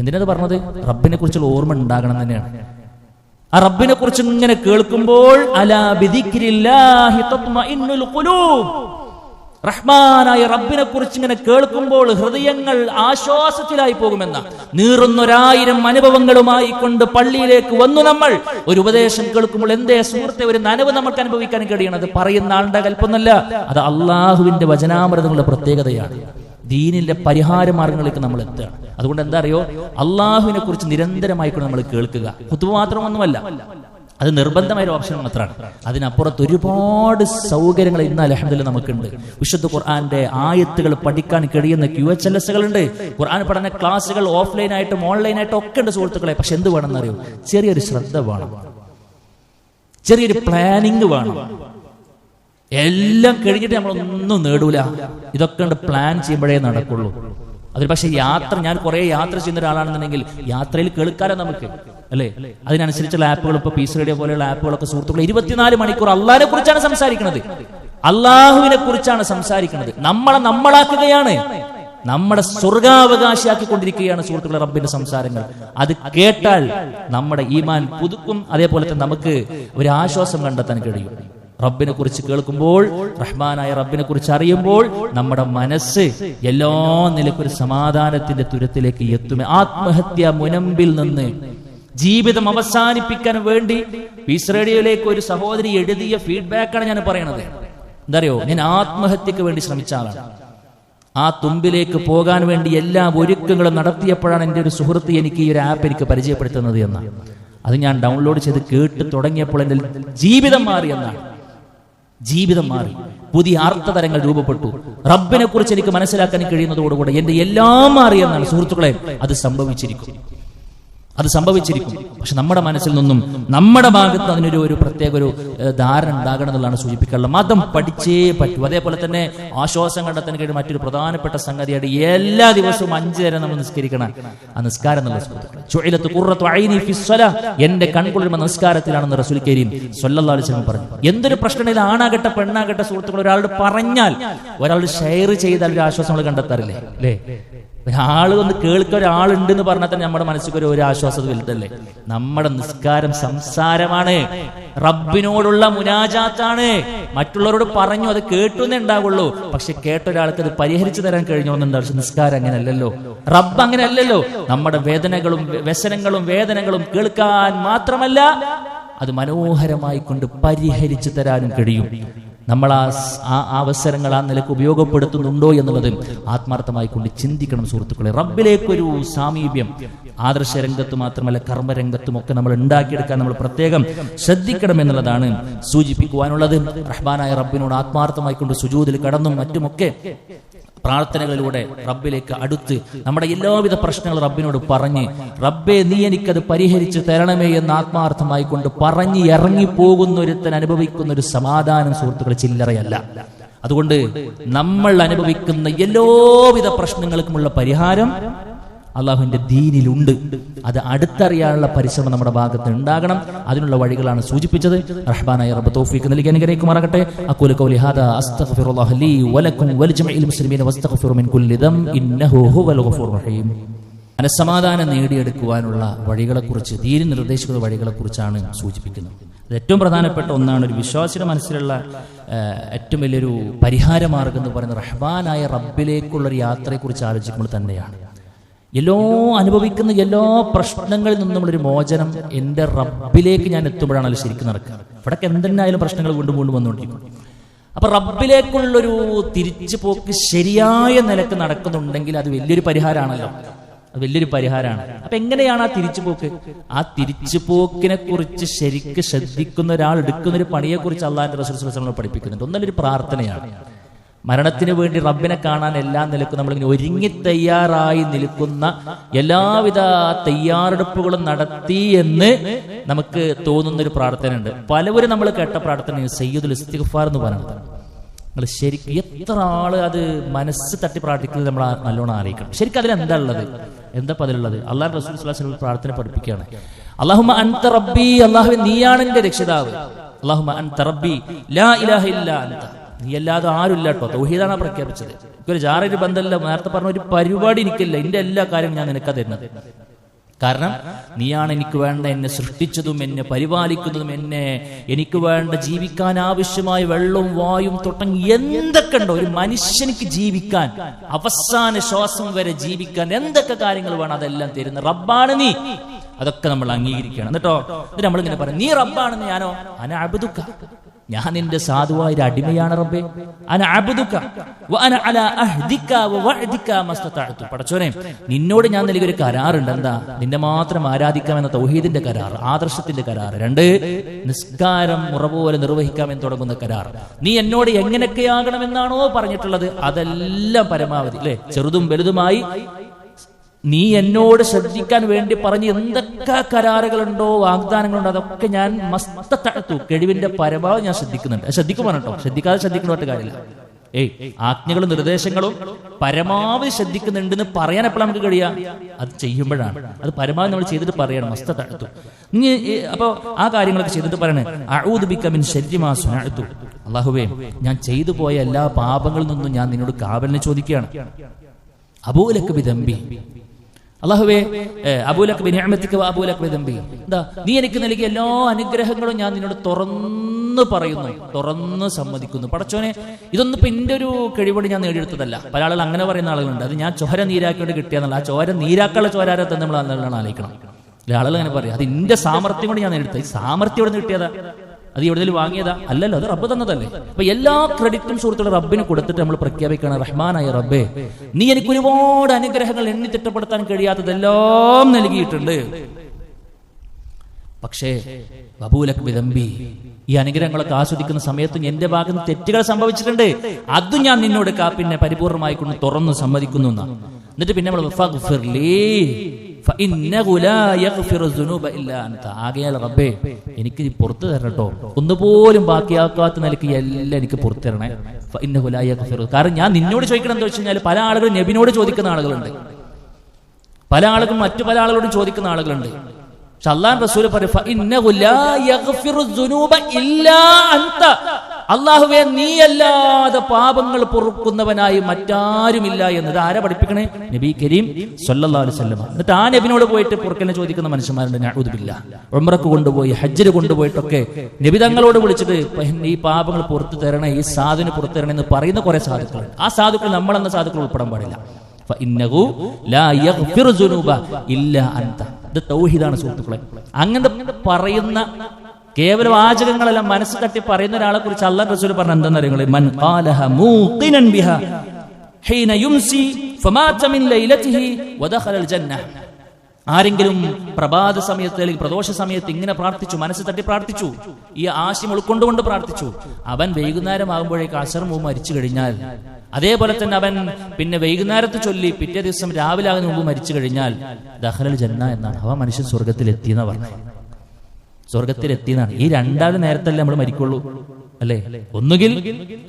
എന്തിനത് പറഞ്ഞത്? റബ്ബിനെ കുറിച്ചുള്ള ഓർമ്മ ഉണ്ടാകണം തന്നെയാണ്. ആ റബ്ബിനെ കുറിച്ച് ഇങ്ങനെ കേൾക്കുമ്പോൾ അലാ ബിദിക്രില്ലാഹി തത്മഇന്നുൽ ഖുലൂബ്, റഹ്മാനായ റബ്ബിനെ കുറിച്ച് ഇങ്ങനെ കേൾക്കുമ്പോൾ ഹൃദയങ്ങൾ ആശ്വാസത്തിലായി പോകുമെന്ന നീറുന്നൊരായിരം അനുഭവങ്ങളുമായി കൊണ്ട് പള്ളിയിലേക്ക് വന്നു നമ്മൾ. ഒരു ഉപദേശം കേൾക്കുമ്പോൾ എന്തേ സുഹൃത്തെ ഒരു നനവ് നമുക്ക് അനുഭവിക്കാൻ കഴിയണം. അത് പറയുന്ന ആളുടെ കൽപ്പൊന്നല്ല, അത് അള്ളാഹുവിന്റെ വചനാമൃതങ്ങളുടെ പ്രത്യേകതയാണ്. ദീനിന്റെ പരിഹാര മാർഗങ്ങളിലേക്ക് നമ്മൾ എത്തുകയാണ്. അതുകൊണ്ട് എന്താ അറിയോ, അള്ളാഹുവിനെ കുറിച്ച് നിരന്തരമായിക്കൊണ്ട് നമ്മൾ കേൾക്കുക. ഖുത്ബ മാത്രമൊന്നുമല്ല, അത് നിർബന്ധമായ ഒരു ഓപ്ഷൻ മാത്രമാണ്. അതിനപ്പുറത്ത് ഒരുപാട് സൗകര്യങ്ങൾ ഇന്ന് അൽഹംദുലില്ലാഹ് നമുക്കുണ്ട്. വിശുദ്ധ ഖുർആന്റെ ആയത്തുകൾ പഠിക്കാൻ കഴിയുന്ന QHLS ഉണ്ട്. ഖുർആൻ പഠന ക്ലാസ്സുകൾ ഓഫ്ലൈനായിട്ടും ഓൺലൈനായിട്ടും ഒക്കെ ഉണ്ട് സുഹൃത്തുക്കളെ. പക്ഷെ എന്ത് വേണമെന്നറിയോ, ചെറിയൊരു ശ്രദ്ധ വേണം, ചെറിയൊരു പ്ലാനിങ് വേണം. എല്ലാം കഴിഞ്ഞിട്ട് നമ്മളൊന്നും നേടൂല. ഇതൊക്കെ ഉണ്ട് പ്ലാൻ ചെയ്യുമ്പോഴേ നടക്കുള്ളൂ. അതിൽ പക്ഷെ യാത്ര, ഞാൻ കുറെ യാത്ര ചെയ്യുന്ന ഒരാളാണെന്നുണ്ടെങ്കിൽ യാത്രയിൽ കേൾക്കാലോ നമുക്ക്, അല്ലേ? അതിനനുസരിച്ചുള്ള ആപ്പുകൾ, ഇപ്പൊ പീസ് റേഡിയോ പോലെയുള്ള ആപ്പുകളൊക്കെ സുഹൃത്തുക്കളെ 24 മണിക്കൂർ അള്ളാഹിനെ കുറിച്ചാണ് സംസാരിക്കുന്നത്, അള്ളാഹുവിനെ കുറിച്ചാണ് സംസാരിക്കുന്നത്. നമ്മളാക്കുകയാണ്, നമ്മുടെ സ്വർഗാവകാശിയാക്കിക്കൊണ്ടിരിക്കുകയാണ് സുഹൃത്തുക്കളെ റബ്ബിന്റെ സംസാരങ്ങൾ. അത് കേട്ടാൽ നമ്മുടെ ഈമാൻ പുതുക്കും. അതേപോലെ തന്നെ നമുക്ക് ഒരു ആശ്വാസം കണ്ടെത്താൻ കഴിയും. റബ്ബിനെ കുറിച്ച് കേൾക്കുമ്പോൾ, റഹ്മാനായ റബ്ബിനെ കുറിച്ച് അറിയുമ്പോൾ നമ്മുടെ മനസ്സ് എല്ലാ നിലയ്ക്കും ഒരു സമാധാനത്തിന്റെ തുരത്തിലേക്ക് എത്തും. ആത്മഹത്യ മുനമ്പിൽ നിന്ന് ജീവിതം അവസാനിപ്പിക്കാൻ വേണ്ടി പീസ് റേഡിയോയിലേക്ക് ഒരു സഹോദരി എഴുതിയ ഫീഡ്ബാക്കാണ് ഞാൻ പറയണത്. എന്താ അറിയോ, ഞാൻ ആത്മഹത്യക്ക് വേണ്ടി ശ്രമിച്ച ആളാണ്. ആ തുമ്പിലേക്ക് പോകാൻ വേണ്ടി എല്ലാ ഒരുക്കങ്ങളും നടത്തിയപ്പോഴാണ് എൻ്റെ ഒരു സുഹൃത്ത് എനിക്ക് ഈ ഒരു ആപ്പ് എനിക്ക് പരിചയപ്പെടുത്തുന്നത് എന്നാണ്. അത് ഞാൻ ഡൗൺലോഡ് ചെയ്ത് കേട്ട് തുടങ്ങിയപ്പോൾ എൻ്റെ ജീവിതം മാറി എന്നാണ്. ജീവിതം മാറി, പുതിയ അർത്ഥതരങ്ങൾ രൂപപ്പെട്ടു. റബ്ബിനെ കുറിച്ച് എനിക്ക് മനസ്സിലാക്കാൻ കഴിയുന്നതോടുകൂടെ എന്റെ എല്ലാം മാറിയെന്നാണ് സുഹൃത്തുക്കളെ. അത് സംഭവിച്ചിരിക്കും. പക്ഷെ നമ്മുടെ മനസ്സിൽ നിന്നും നമ്മുടെ ഭാഗത്ത് അതിനൊരു പ്രത്യേക ഒരു ധാരണ ഉണ്ടാകണം എന്നുള്ളതാണ് സൂചിപ്പിക്കാനുള്ളത്. മതം പഠിച്ചേ പറ്റൂ. അതേപോലെ തന്നെ ആശ്വാസം കണ്ടെത്താൻ കഴിയും മറ്റൊരു പ്രധാനപ്പെട്ട സംഗതിയാണ് എല്ലാ ദിവസവും 5 നേരം നമ്മൾ നിസ്കരിക്കണം. ആ നിസ്കാരം എന്നുള്ള എന്റെ കൺകുളിർമ നിസ്കാരത്തിലാണെന്ന് റസൂൽ കരീം സ്വല്ലല്ലാഹു അലൈഹി വസല്ലം പറഞ്ഞു. എന്തൊരു പ്രശ്നമില്ല, ആണാകട്ടെ പെണ്ണാകട്ടെ സുഹൃത്തുക്കൾ, ഒരാളോട് പറഞ്ഞാൽ, ഒരാൾ ഷെയർ ചെയ്താൽ ഒരു ആശ്വാസം നമ്മൾ കണ്ടെത്താറില്ലേ? അല്ലേ? ഒരാൾ ഒന്ന് കേൾക്കുക, ഒരാളുണ്ട് എന്ന് പറഞ്ഞാൽ തന്നെ നമ്മുടെ മനസ്സിൽ ഒരു ആശ്വാസം വലുതല്ലേ? നമ്മുടെ നിസ്കാരം സംസാരമാണ്, റബ്ബിനോടുള്ള മുനാജാത്താണ്. മറ്റുള്ളവരോട് പറഞ്ഞു അത് കേട്ടു എന്നേ ഉണ്ടാവുള്ളൂ. പക്ഷെ കേട്ട ഒരാൾക്ക് അത് പരിഹരിച്ചു തരാൻ കഴിഞ്ഞോന്നുണ്ടാവും. പക്ഷെ നിസ്കാരം അങ്ങനെയല്ലല്ലോ, റബ്ബ് അങ്ങനെയല്ലല്ലോ. നമ്മുടെ വേദനകളും വ്യസനങ്ങളും വേദനകളും കേൾക്കാൻ മാത്രമല്ല, അത് മനോഹരമായി കൊണ്ട് പരിഹരിച്ചു തരാനും കഴിയും. നമ്മൾ ആ അവസരങ്ങൾ ആ നിലക്ക് ഉപയോഗപ്പെടുത്തുന്നുണ്ടോ എന്നുള്ളത് ആത്മാർത്ഥമായി കൊണ്ട് ചിന്തിക്കണം സുഹൃത്തുക്കളെ. റബ്ബിലേക്കൊരു സാമീപ്യം ആദർശ രംഗത്ത് മാത്രമല്ല കർമ്മരംഗത്തും ഒക്കെ നമ്മൾ ഉണ്ടാക്കിയെടുക്കാൻ നമ്മൾ പ്രത്യേകം ശ്രദ്ധിക്കണം എന്നുള്ളതാണ് സൂചിപ്പിക്കുവാനുള്ളത്. റഹ്മാനായ റബ്ബിനോട് ആത്മാർത്ഥമായി കൊണ്ട് സുജൂദിൽ കടന്നും മറ്റുമൊക്കെ പ്രാർത്ഥനകളിലൂടെ റബ്ബിലേക്ക് അടുത്ത് നമ്മുടെ എല്ലാവിധ പ്രശ്നങ്ങളും റബ്ബിനോട് പറഞ്ഞ്, റബ്ബേ നീ എനിക്കത് പരിഹരിച്ച് തരണമേ എന്ന് ആത്മാർത്ഥമായി കൊണ്ട് പറഞ്ഞ് ഇറങ്ങിപ്പോകുന്ന ഒരുത്തൻ അനുഭവിക്കുന്ന ഒരു സമാധാനം സുഹൃത്തുക്കൾ ചില്ലറയല്ല. അതുകൊണ്ട് നമ്മൾ അനുഭവിക്കുന്ന എല്ലാവിധ പ്രശ്നങ്ങൾക്കുമുള്ള പരിഹാരം അള്ളാഹുവിന്റെ ദീനിലുണ്ട്. അത് അടുത്തറിയാനുള്ള പരിശ്രമം നമ്മുടെ ഭാഗത്ത് ഉണ്ടാകണം. അതിനുള്ള വഴികളാണ് സൂചിപ്പിച്ചത്. റഹ്മാനായ റബ്ബ് തൗഫീഖ് നൽകി അനുഗ്രഹിക്കുമാറാകട്ടെ. അഖൂലു ഖൗലി ഹാദാ അസ്തഗ്ഫിറുല്ലാഹ ലീ വലക്കും വലിജമീഇൽ മുസ്ലിമീന വസ്തഗ്ഫിറു മിൻ കുല്ലി ദം ഇന്നഹു ഹുവൽ ഗഫൂറുർ റഹീം. മനസ്സമാധാനം നേടിയെടുക്കുവാനുള്ള വഴികളെക്കുറിച്ച്, ദീനിൽ നിർദ്ദേശിക്കുന്ന വഴികളെക്കുറിച്ചാണ് സൂചിപ്പിക്കുന്നത്. അത് ഏറ്റവും പ്രധാനപ്പെട്ട ഒന്നാണ്. ഒരു വിശ്വാസിയുടെ മനസ്സിലുള്ള ഏറ്റവും വലിയൊരു പരിഹാരമാർഗം എന്ന് പറയുന്നത് റഹ്മാനായ റബ്ബിലേക്കുള്ളൊരു യാത്രയെക്കുറിച്ച് ആലോചിക്കുമ്പോൾ തന്നെയാണ്. അനുഭവിക്കുന്ന എല്ലാ പ്രശ്നങ്ങളിൽ നിന്നുമുള്ളൊരു മോചനം എൻ്റെ റബ്ബിലേക്ക് ഞാൻ എത്തുമ്പോഴാണല്ലോ ശരിക്കും നടക്കുക. ഇവിടൊക്കെ എന്തെന്നായാലും പ്രശ്നങ്ങൾ വീണ്ടും വന്നുകൊണ്ടിരിക്കും. അപ്പൊ റബ്ബിലേക്കുള്ളൊരു തിരിച്ചു പോക്ക് ശരിയായ നിലക്ക് നടക്കുന്നുണ്ടെങ്കിൽ അത് വലിയൊരു പരിഹാരമാണല്ലോ, അത് വലിയൊരു പരിഹാരമാണ്. അപ്പൊ എങ്ങനെയാണ് ആ തിരിച്ചുപോക്ക്? ആ തിരിച്ചുപോക്കിനെ കുറിച്ച് ശരിക്ക് ശ്രദ്ധിക്കുന്ന ഒരാൾ എടുക്കുന്ന ഒരു പണിയെ കുറിച്ച് അള്ളാഹുവിന്റെ റസൂൽ സ്വല്ലല്ലാഹു അലൈഹി വസല്ലം പഠിപ്പിക്കുന്നുണ്ട്. ഒന്നൊരു പ്രാർത്ഥനയാണ്. മരണത്തിന് വേണ്ടി റബ്ബിനെ കാണാൻ എല്ലാ നിലക്കും നമ്മളിങ്ങനെ ഒരുങ്ങി തയ്യാറായി നിൽക്കുന്ന എല്ലാവിധ തയ്യാറെടുപ്പുകളും നടത്തി എന്ന് നമുക്ക് തോന്നുന്നൊരു പ്രാർത്ഥനയുണ്ട്. പലവരും നമ്മൾ കേട്ട പ്രാർത്ഥന സയ്യിദുൽ ഇസ്തിഗ്ഫാർ എന്ന് പറയുന്നത്. നിങ്ങൾ ശരിക്കും എത്ര ആള് അത് മനസ്സ് തട്ടി പ്രാർത്ഥിക്കുന്നത് നമ്മൾ നല്ലോണം അറിയിക്കണം. ശരിക്കും അതിലെന്താ ഉള്ളത്? എന്താ അതിലുള്ളത്? അള്ളാഹു റസൂൽ സ്വല്ലല്ലാഹു അലൈഹി വസല്ലം പ്രാർത്ഥന പഠിപ്പിക്കുകയാണ്. അല്ലാഹുമ്മ അൻത റബ്ബി, അല്ലാഹുവേ നീയാണ് എന്റെ രക്ഷിതാവ്. അല്ലാഹുമ്മ അൻത റബ്ബി ലാ ഇലാഹ ഇല്ലാ അൻത, നീ അല്ലാതെ ആരുമില്ല കേട്ടോ. തൗഹീദാണ് പ്രഖ്യാപിച്ചത്. എനിക്കൊരു ജാറൊരു ബന്ധമില്ല, നേരത്തെ പറഞ്ഞ ഒരു പരിപാടി എനിക്കില്ല, എന്റെ എല്ലാ കാര്യവും ഞാൻ നിനക്കാ തരുന്നത്. കാരണം നീയാണ് എനിക്ക് വേണ്ട എന്നെ സൃഷ്ടിച്ചതും എന്നെ പരിപാലിക്കുന്നതും എനിക്ക് വേണ്ട ജീവിക്കാൻ ആവശ്യമായ വെള്ളവും വായും തുടങ്ങി എന്തൊക്കെ ഉണ്ടോ ഒരു മനുഷ്യനിക്ക് ജീവിക്കാൻ, അവസാന ശ്വാസം വരെ ജീവിക്കാൻ എന്തൊക്കെ കാര്യങ്ങൾ വേണം അതെല്ലാം തരുന്ന റബ്ബാണ് നീ. അതൊക്കെ നമ്മൾ അംഗീകരിക്കണം. എന്നിട്ട് നമ്മളിങ്ങനെ പറയും, നീ റബ്ബാണെന്ന്. ഞാനോ അന അബ്ദുക, ഞാൻ നിന്റെ സാധുവായ അടിമയാണ് റബ്ബേ. അന അബ്ദുക വഅന അലാ അഹ്ദിക വവഅദിക മസ്തതഅതു. പടച്ചോനെ, നിന്നോട് ഞാൻ നൽകിയ ഒരു കരാറുണ്ട്. എന്താ? നിന്നെ മാത്രം ആരാധിക്കാമെന്ന തൗഹീദിന്റെ കരാർ, ആദർശത്തിന്റെ കരാർ. 2, നിസ്കാരം മുറ പോലെ നിർവഹിക്കാമെന്ന് തുടങ്ങുന്ന കരാർ. നീ എന്നോട് എങ്ങനെയൊക്കെയാകണമെന്നാണോ പറഞ്ഞിട്ടുള്ളത് അതെല്ലാം പരമാവധി അല്ലെ ചെറുതും വലുതുമായി നീ എന്നോട് ശ്രദ്ധിക്കാൻ വേണ്ടി പറഞ്ഞ് എന്തൊക്കെ കരാറുകളുണ്ടോ വാഗ്ദാനങ്ങളുണ്ടോ അതൊക്കെ ഞാൻ മസ്തതഅതു, കഴിവിന്റെ പരമാവധി ഞാൻ ശ്രദ്ധിക്കുന്നുണ്ട്. ശ്രദ്ധിക്കുമോ കേട്ടോ, ശ്രദ്ധിക്കാതെ ശ്രദ്ധിക്കുന്ന കാര്യമില്ല. ആജ്ഞകളും നിർദ്ദേശങ്ങളും പരമാവധി ശ്രദ്ധിക്കുന്നുണ്ടെന്ന് പറയാൻ എപ്പോഴും നമുക്ക് കഴിയാം, അത് ചെയ്യുമ്പോഴാണ്. അത് പരമാവധി നമ്മൾ ചെയ്തിട്ട് പറയണം മസ്തതഅതു. നീ അപ്പൊ ആ കാര്യങ്ങളൊക്കെ ചെയ്തിട്ട് പറയണേ, അഊദു ബിക മിൻ ശർരി മാ സനഅതു, അല്ലാഹുവേ ഞാൻ ചെയ്തു പോയ എല്ലാ പാപങ്ങളിൽ നിന്നും ഞാൻ നിന്നോട് കാവലിനെ ചോദിക്കുകയാണ്. അബൂലക ബിദംബി, അല്ലാഹുവേ അബൂലക ബിനിഅമതിക വഅബൂലക ബിദംബി, എന്താ നീ എനിക്ക് നൽകിയ എല്ലാ അനുഗ്രഹങ്ങളും ഞാൻ നിന്നോട് തുറന്നു പറയുന്നു, തുറന്ന് സമ്മതിക്കുന്നു. പടച്ചോനെ, ഇതൊന്നും ഇപ്പൊ എന്റെ ഒരു കഴിവോട് ഞാൻ നേടിയെടുത്തതല്ല. പല ആളുകൾ അങ്ങനെ പറയുന്ന ആളുകളുണ്ട്, അത് ഞാൻ ചോര നീരാക്കിയോണ്ട് കിട്ടിയെന്നല്ല. ആ ചോര നീരാക്കാനുള്ള ചോരാരെ തന്നെ നമ്മൾ നല്ലോണം ആലോചിക്കണം. ആളുകൾ അങ്ങനെ പറയും, അത് എന്റെ സാമർത്ഥ്യം കൊണ്ട് ഞാൻ നേടിയെടുത്തത്. ഈ സാമർത്ഥ്യം എവിടെ നിന്ന് കിട്ടിയതാ? അത് എവിടെയെങ്കിലും വാങ്ങിയതാ? അല്ലല്ലോ, അത് റബ്ബ് തന്നതല്ലേ. അപ്പൊ എല്ലാ ക്രെഡിറ്റും സുഹൃത്തുക്കളെ റബ്ബിന് കൊടുത്തിട്ട് നമ്മൾ പ്രഖ്യാപിക്കണം, റഹ്മാനായ റബ്ബേ നീ എനിക്ക് ഒരുപാട് അനുഗ്രഹങ്ങൾ എണ്ണി തിട്ടപ്പെടുത്താൻ കഴിയാത്തതെല്ലാം നൽകിയിട്ടുണ്ട്. പക്ഷേ അബൂലക ബിദംബി, ഈ അനുഗ്രഹങ്ങളൊക്കെ ആസ്വദിക്കുന്ന സമയത്ത് എന്റെ ഭാഗത്ത് നിന്ന് തെറ്റുകൾ സംഭവിച്ചിട്ടുണ്ട്. അത് ഞാൻ നിന്നോട് പിന്നെ പരിപൂർണമായി കൊണ്ട് തുറന്നു സമ്മതിക്കുന്നു എന്നാണ്. എന്നിട്ട് പിന്നെ നമ്മൾ ആകയാൽ റബ്ബേ എനിക്ക് പുറത്തു തരണട്ടോ, ഒന്നുപോലും ബാക്കിയാക്കാത്ത നിലയ്ക്ക് എല്ലാം എനിക്ക് പുറത്തു തരണേ. കാരണം ഞാൻ നിന്നോട് ചോദിക്കണം എന്താ വെച്ച് കഴിഞ്ഞാൽ, പല ആളുകളും നബിനോട് ചോദിക്കുന്ന ആളുകളുണ്ട്, പല ആളുകളും മറ്റു പല ആളുകളോടും ചോദിക്കുന്ന ആളുകളുണ്ട്. പക്ഷെ അല്ലാഹു റസൂൽ പറയും, അല്ലാഹുവേ നീയല്ലാതെ പാപങ്ങൾ പൊറുക്കുന്നവനായി മറ്റാരുമില്ല എന്നത് ആരാ പഠിപ്പിക്കണേ? നബി കരീം സല്ലല്ലാഹു അലൈഹി വസല്ലം. എന്നിട്ട് ആ നബിനോട് പോയിട്ട് പൊറുക്കലിനെ ചോദിക്കുന്ന മനുഷ്യന്മാരുണ്ട്. നഊദു ബില്ലാഹ്. ഉംറക്ക് കൊണ്ടുപോയി ഹജ്ജിന് കൊണ്ടുപോയിട്ടൊക്കെ നബി തങ്ങളോട് വിളിച്ചിട്ട് ഈ പാപങ്ങൾ പുറത്തു തരണേ, ഈ സാധുവിന് പുറത്തു തരണേ എന്ന് പറയുന്ന കുറെ സാധുക്കളുണ്ട്. ആ സാധുക്കൾ നമ്മളെന്ന സാധുക്കൾ ഉൾപ്പെടാൻ പാടില്ല. ഫഇന്നഹു ലാ യഗ്ഫിറു ദുനൂബ ഇല്ലാ അൻത. ഇത് തൗഹീദാണ് സുഹൃത്തുക്കളെ. അങ്ങനെ പറയുന്ന കേവലം വാചകങ്ങളെല്ലാം മനസ്സ് തട്ടി പറയുന്ന ഒരാളെ കുറിച്ച് അല്ലാഹു റസൂൽ പറഞ്ഞ എന്താണെന്നറിയോ? മൻ ഖാലഹ മൂഖിനൻ ബിഹാ ഹീന യുംസി ഫമാത മിൻ ലൈലതിഹി വദഖലൽ ജന്ന. ആരെങ്കിലും പ്രഭാത സമയത്ത് അല്ലെങ്കിൽ പ്രദോഷ സമയത്ത് ഇങ്ങനെ പ്രാർത്ഥിച്ചു, മനസ്സ് തട്ടി പ്രാർത്ഥിച്ചു, ഈ ആശയം ഉൾക്കൊണ്ടുകൊണ്ട് പ്രാർത്ഥിച്ചു, അവൻ വൈകുന്നേരം ആകുമ്പോഴേക്ക് അസർ മുമ്പ് മരിച്ചു കഴിഞ്ഞാൽ, അതേപോലെ തന്നെ അവൻ പിന്നെ വൈകുന്നേരത്ത് ചൊല്ലി പിറ്റേ ദിവസം രാവിലെ ആകുന്ന മുമ്പ് മരിച്ചു കഴിഞ്ഞാൽ ദഖലൽ ജന്ന എന്നാണ്. അവ മനുഷ്യൻ സ്വർഗത്തിലെത്തിയെന്നാ പറഞ്ഞത്. സ്വർഗത്തിലെത്തിയെന്നാണ്. ഈ രണ്ടാമത് നേരത്തല്ലേ നമ്മൾ മരിക്കുള്ളൂ അല്ലേ? ഒന്നുകിൽ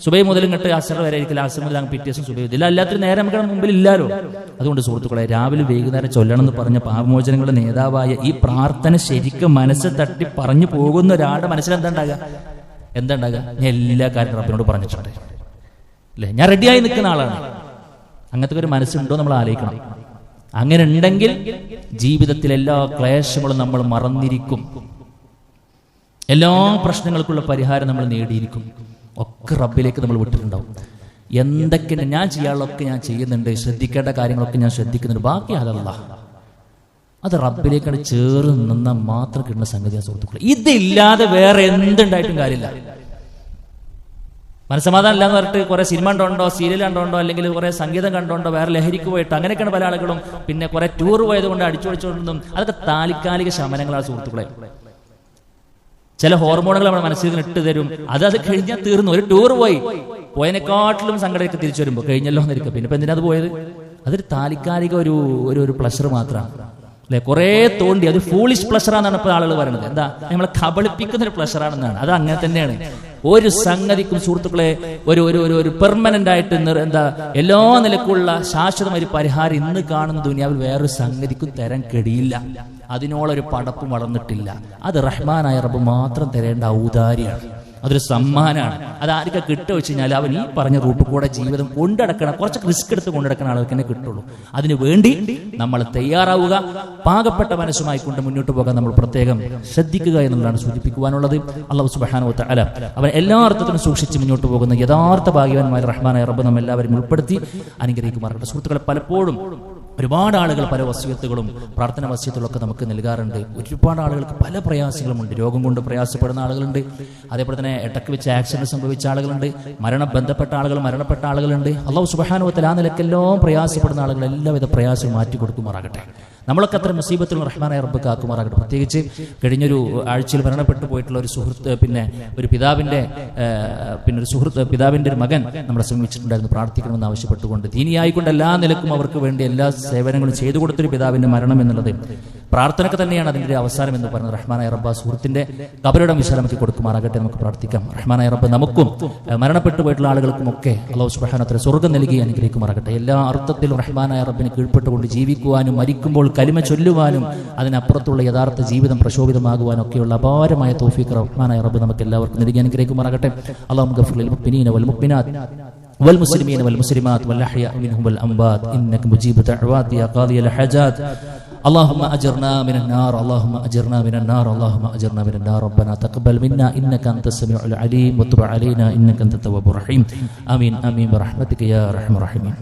സുബൈ മുതൽ ഇങ്ങോട്ട് അസർ വരെ ആയിരിക്കില്ല, അസർ മുതൽ പിറ്റേ ദിവസം സുബൈ. ഇതിലല്ലാത്തൊരു നേരം നമുക്ക് മുമ്പിൽ ഇല്ലാലോ. അതുകൊണ്ട് സുഹൃത്തുക്കളെ, രാവിലെ വൈകുന്നേരം ചൊല്ലണം എന്ന് പറഞ്ഞ പാപമോചനങ്ങളുടെ നേതാവായ ഈ പ്രാർത്ഥന ശരിക്കും മനസ്സ് തട്ടി പറഞ്ഞു പോകുന്ന ഒരാളുടെ മനസ്സിൽ എന്താ ഉണ്ടാകുക? ഞാൻ എല്ലാ കാര്യം റബ്ബിനോട് പറഞ്ഞിട്ടുണ്ട് അല്ലെ, ഞാൻ റെഡിയായി നിൽക്കുന്ന ആളാണ്. അങ്ങനത്തെ ഒരു മനസ്സുണ്ടോ നമ്മൾ ആലോചിക്കണം. അങ്ങനെ ഉണ്ടെങ്കിൽ ജീവിതത്തിൽ എല്ലാ ക്ലേശങ്ങളും നമ്മൾ മറന്നിരിക്കും, എല്ലാ പ്രശ്നങ്ങൾക്കുള്ള പരിഹാരം നമ്മൾ നേടിയിരിക്കും. ഒക്കെ റബ്ബിലേക്ക് നമ്മൾ വിട്ടിട്ടുണ്ടാവും. എന്തൊക്കെ ഞാൻ ചെയ്യാനുള്ളതൊക്കെ ഞാൻ ചെയ്യുന്നുണ്ട്, ശ്രദ്ധിക്കേണ്ട കാര്യങ്ങളൊക്കെ ഞാൻ ശ്രദ്ധിക്കുന്നുണ്ട്, ബാക്കി അതല്ല, അത് റബ്ബിലേക്കാണ് ചേർന്ന് നിന്നാൽ മാത്രം കിട്ടുന്ന സംഗതിയാണ് സുഹൃത്തുക്കളെ. ഇതില്ലാതെ വേറെ എന്തുണ്ടായിട്ടും കാര്യമില്ല. മനസ്സമാധാനം ഇല്ലാന്ന് പറഞ്ഞിട്ട് കുറെ സിനിമ കണ്ടോണ്ടോ, സീരിയൽ കണ്ടോണ്ടോ, അല്ലെങ്കിൽ കുറെ സംഗീതം കണ്ടോണ്ടോ, വേറെ ലഹരിക്ക് പോയിട്ട് അങ്ങനെയൊക്കെയാണ് പല ആളുകളും. പിന്നെ കുറെ ടൂർ പോയത് കൊണ്ട് അടിച്ചുപൊളിച്ചോണ്ടും അതൊക്കെ താൽക്കാലിക ശമനങ്ങളാണ് സുഹൃത്തുക്കളെ. ചില ഹോർമോണുകൾ നമ്മുടെ മനസ്സിൽ ഇട്ട് തരും, അത് കഴിഞ്ഞാൽ തീർന്നു. ഒരു ടൂർ പോയതിനെക്കാട്ടിലും സങ്കടമൊക്കെ തിരിച്ചു വരുമ്പോൾ കഴിഞ്ഞല്ലോ എന്നിരിക്കും. പിന്നെ ഇപ്പൊ എന്തിനാ അത് പോയത്? അതൊരു താൽക്കാലിക ഒരു പ്ലഷർ മാത്രമാണ്. അല്ലെ? കുറേ തോണ്ടി, അത് ഫൂളിഷ് പ്ലഷറാണെന്നാണ് ഇപ്പോൾ ആളുകൾ പറയുന്നത്. എന്താ, നമ്മളെ കബളിപ്പിക്കുന്ന ഒരു പ്ലഷറാണെന്നാണ്. അത് അങ്ങനെ തന്നെയാണ്. ഒരു സംഗതിക്കും സുഹൃത്തുക്കളെ ഒരു ഒരു ഒരു പെർമനന്റ് ആയിട്ട് എന്താ എല്ലാ നിലക്കുള്ള ശാശ്വതമായ ഒരു പരിഹാരം ഇന്ന് കാണുന്ന ദുനിയാവിൽ വേറൊരു സംഗതിക്കും തരാൻ കഴിയില്ല. അതിനോളൊരു പടപ്പും വളർന്നിട്ടില്ല. അത് റഹ്മാനായ റബ്ബ് മാത്രം തരേണ്ട ഔദാര്യാണ്. അതൊരു സമ്മാനമാണ്. അത് ആർക്കാ കിട്ടുക വെച്ച് കഴിഞ്ഞാൽ അവൻ ഈ പറഞ്ഞ റൂട്ട് കൂടെ ജീവിതം കൊണ്ടടക്കണം, കുറച്ച് റിസ്ക് എടുത്ത് കൊണ്ടടക്കുന്ന ആൾക്ക് തന്നെ കിട്ടുള്ളൂ. അതിനു വേണ്ടി നമ്മൾ തയ്യാറാവുക. പാകപ്പെട്ട മനസ്സുമായി കൊണ്ട് മുന്നോട്ട് പോകാൻ നമ്മൾ പ്രത്യേകം ശ്രദ്ധിക്കുക എന്നുള്ളതാണ് സൂചിപ്പിക്കുവാനുള്ളത്. അല്ലാഹു സുബ്ഹാനഹു വ തആല അവൻ എല്ലാ അർത്ഥത്തിലും സൂക്ഷിച്ച് മുന്നോട്ട് പോകുന്ന യഥാർത്ഥ ഭാഗ്യവാന്മാർ റഹ്മാനായ റബ്ബ് നമ്മെല്ലാവരും ഉൾപ്പെടുത്തി അനുഗ്രഹിക്കുമാറാകട്ടെ. സുഹൃത്തുക്കളെ, പലപ്പോഴും ഒരുപാട് ആളുകൾ പല വസിയത്തുകളും പ്രാർത്ഥന വസിയത്തുകളൊക്കെ നമുക്ക് നൽകാറുണ്ട്. ഒരുപാട് ആളുകൾക്ക് പല പ്രയാസങ്ങളുമുണ്ട്. രോഗം കൊണ്ട് പ്രയാസപ്പെടുന്ന ആളുകളുണ്ട്, അതേപോലെ തന്നെ ഇടയ്ക്ക് വെച്ച് ആക്സിഡന്റ് സംഭവിച്ച ആളുകളുണ്ട്, ബന്ധപ്പെട്ട ആളുകളുണ്ട്. അല്ലാഹു സുബ്ഹാനഹു വ തആല ആ നിലക്കെല്ലാം പ്രയാസപ്പെടുന്ന ആളുകൾ എല്ലാവിധ പ്രയാസവും മാറ്റി കൊടുക്കുമാറാകട്ടെ. നമ്മളൊക്കെ അത്ര മുസീബത്തുള്ള റഹ്മാനായ റബ്ബ് കാക്കുമാറാകട്ടെ. പ്രത്യേകിച്ച് കഴിഞ്ഞൊരു ആഴ്ചയിൽ മരണപ്പെട്ടു പോയിട്ടുള്ള ഒരു സുഹൃത്ത്, ഒരു പിതാവിന്റെ ഒരു മകൻ നമ്മളെ സമീപിച്ചിട്ടുണ്ടായിരുന്നു. പ്രാർത്ഥിക്കണമെന്ന് ആവശ്യപ്പെട്ടുകൊണ്ട് ദീനിയായിക്കൊണ്ട് എല്ലാ നിലക്കും അവർക്ക് വേണ്ടി എല്ലാ സേവനങ്ങളും ചെയ്തു കൊടുത്തൊരു പിതാവിന്റെ മരണം എന്നുള്ളത് പ്രാർത്ഥനയ്ക്ക് തന്നെയാണ് അതിന്റെ അവസാനം എന്ന് പറയുന്നത്. റഹ്മാനായ റബ്ബ് സുഹൃത്തിന്റെ ഖബറിടം വിശാലമാക്കി കൊടുക്കുമാറാകട്ടെ. നമുക്ക് പ്രാർത്ഥിക്കാം. റഹ്മാനായ റബ്ബ് നമുക്കും മരണപ്പെട്ടു പോയിട്ടുള്ള ആളുകൾക്കും ഒക്കെ അല്ലാഹു സുബ്ഹാനഹു വ തആല സ്വർഗ്ഗം നൽകി അനുഗ്രഹിക്കുമാറാകട്ടെ. എല്ലാ അർത്ഥത്തിലും റഹ്മാനായ റബ്ബിനെ കീഴ്പ്പെട്ടുകൊണ്ട് ജീവിക്കുവാനും മരിക്കുമ്പോൾ കലിമ ചൊല്ലുവാനും അതിനപ്പുറത്തുള്ള യഥാർത്ഥ ജീവിതം പ്രശോഭിതമാകുവാനും ഒക്കെയുള്ള അപാരമായ തൗഫീഖ് റഹ്മാനായ റബ്ബ് നമുക്ക് എല്ലാവർക്കും നൽകി അനുഗ്രഹിക്കുമാറാകട്ടെ. അല്ലാഹുമ്മ ഗഫിർ ലിൽ മുഅ്മിനീന വൽ മുഅ്മിനാത്ത് والمسلمين والمسلمات والأحياء منهم والأموات إنك مجيب دعوات يا قاضي الحاجات. اللهم أجرنا من النار، اللهم أجرنا من النار، اللهم أجرنا من النار. ربنا تقبل منا إنك أنت السميع العليم وتب علينا إنك أنت التواب الرحيم. آمين آمين برحمتك يا أرحم الراحمين.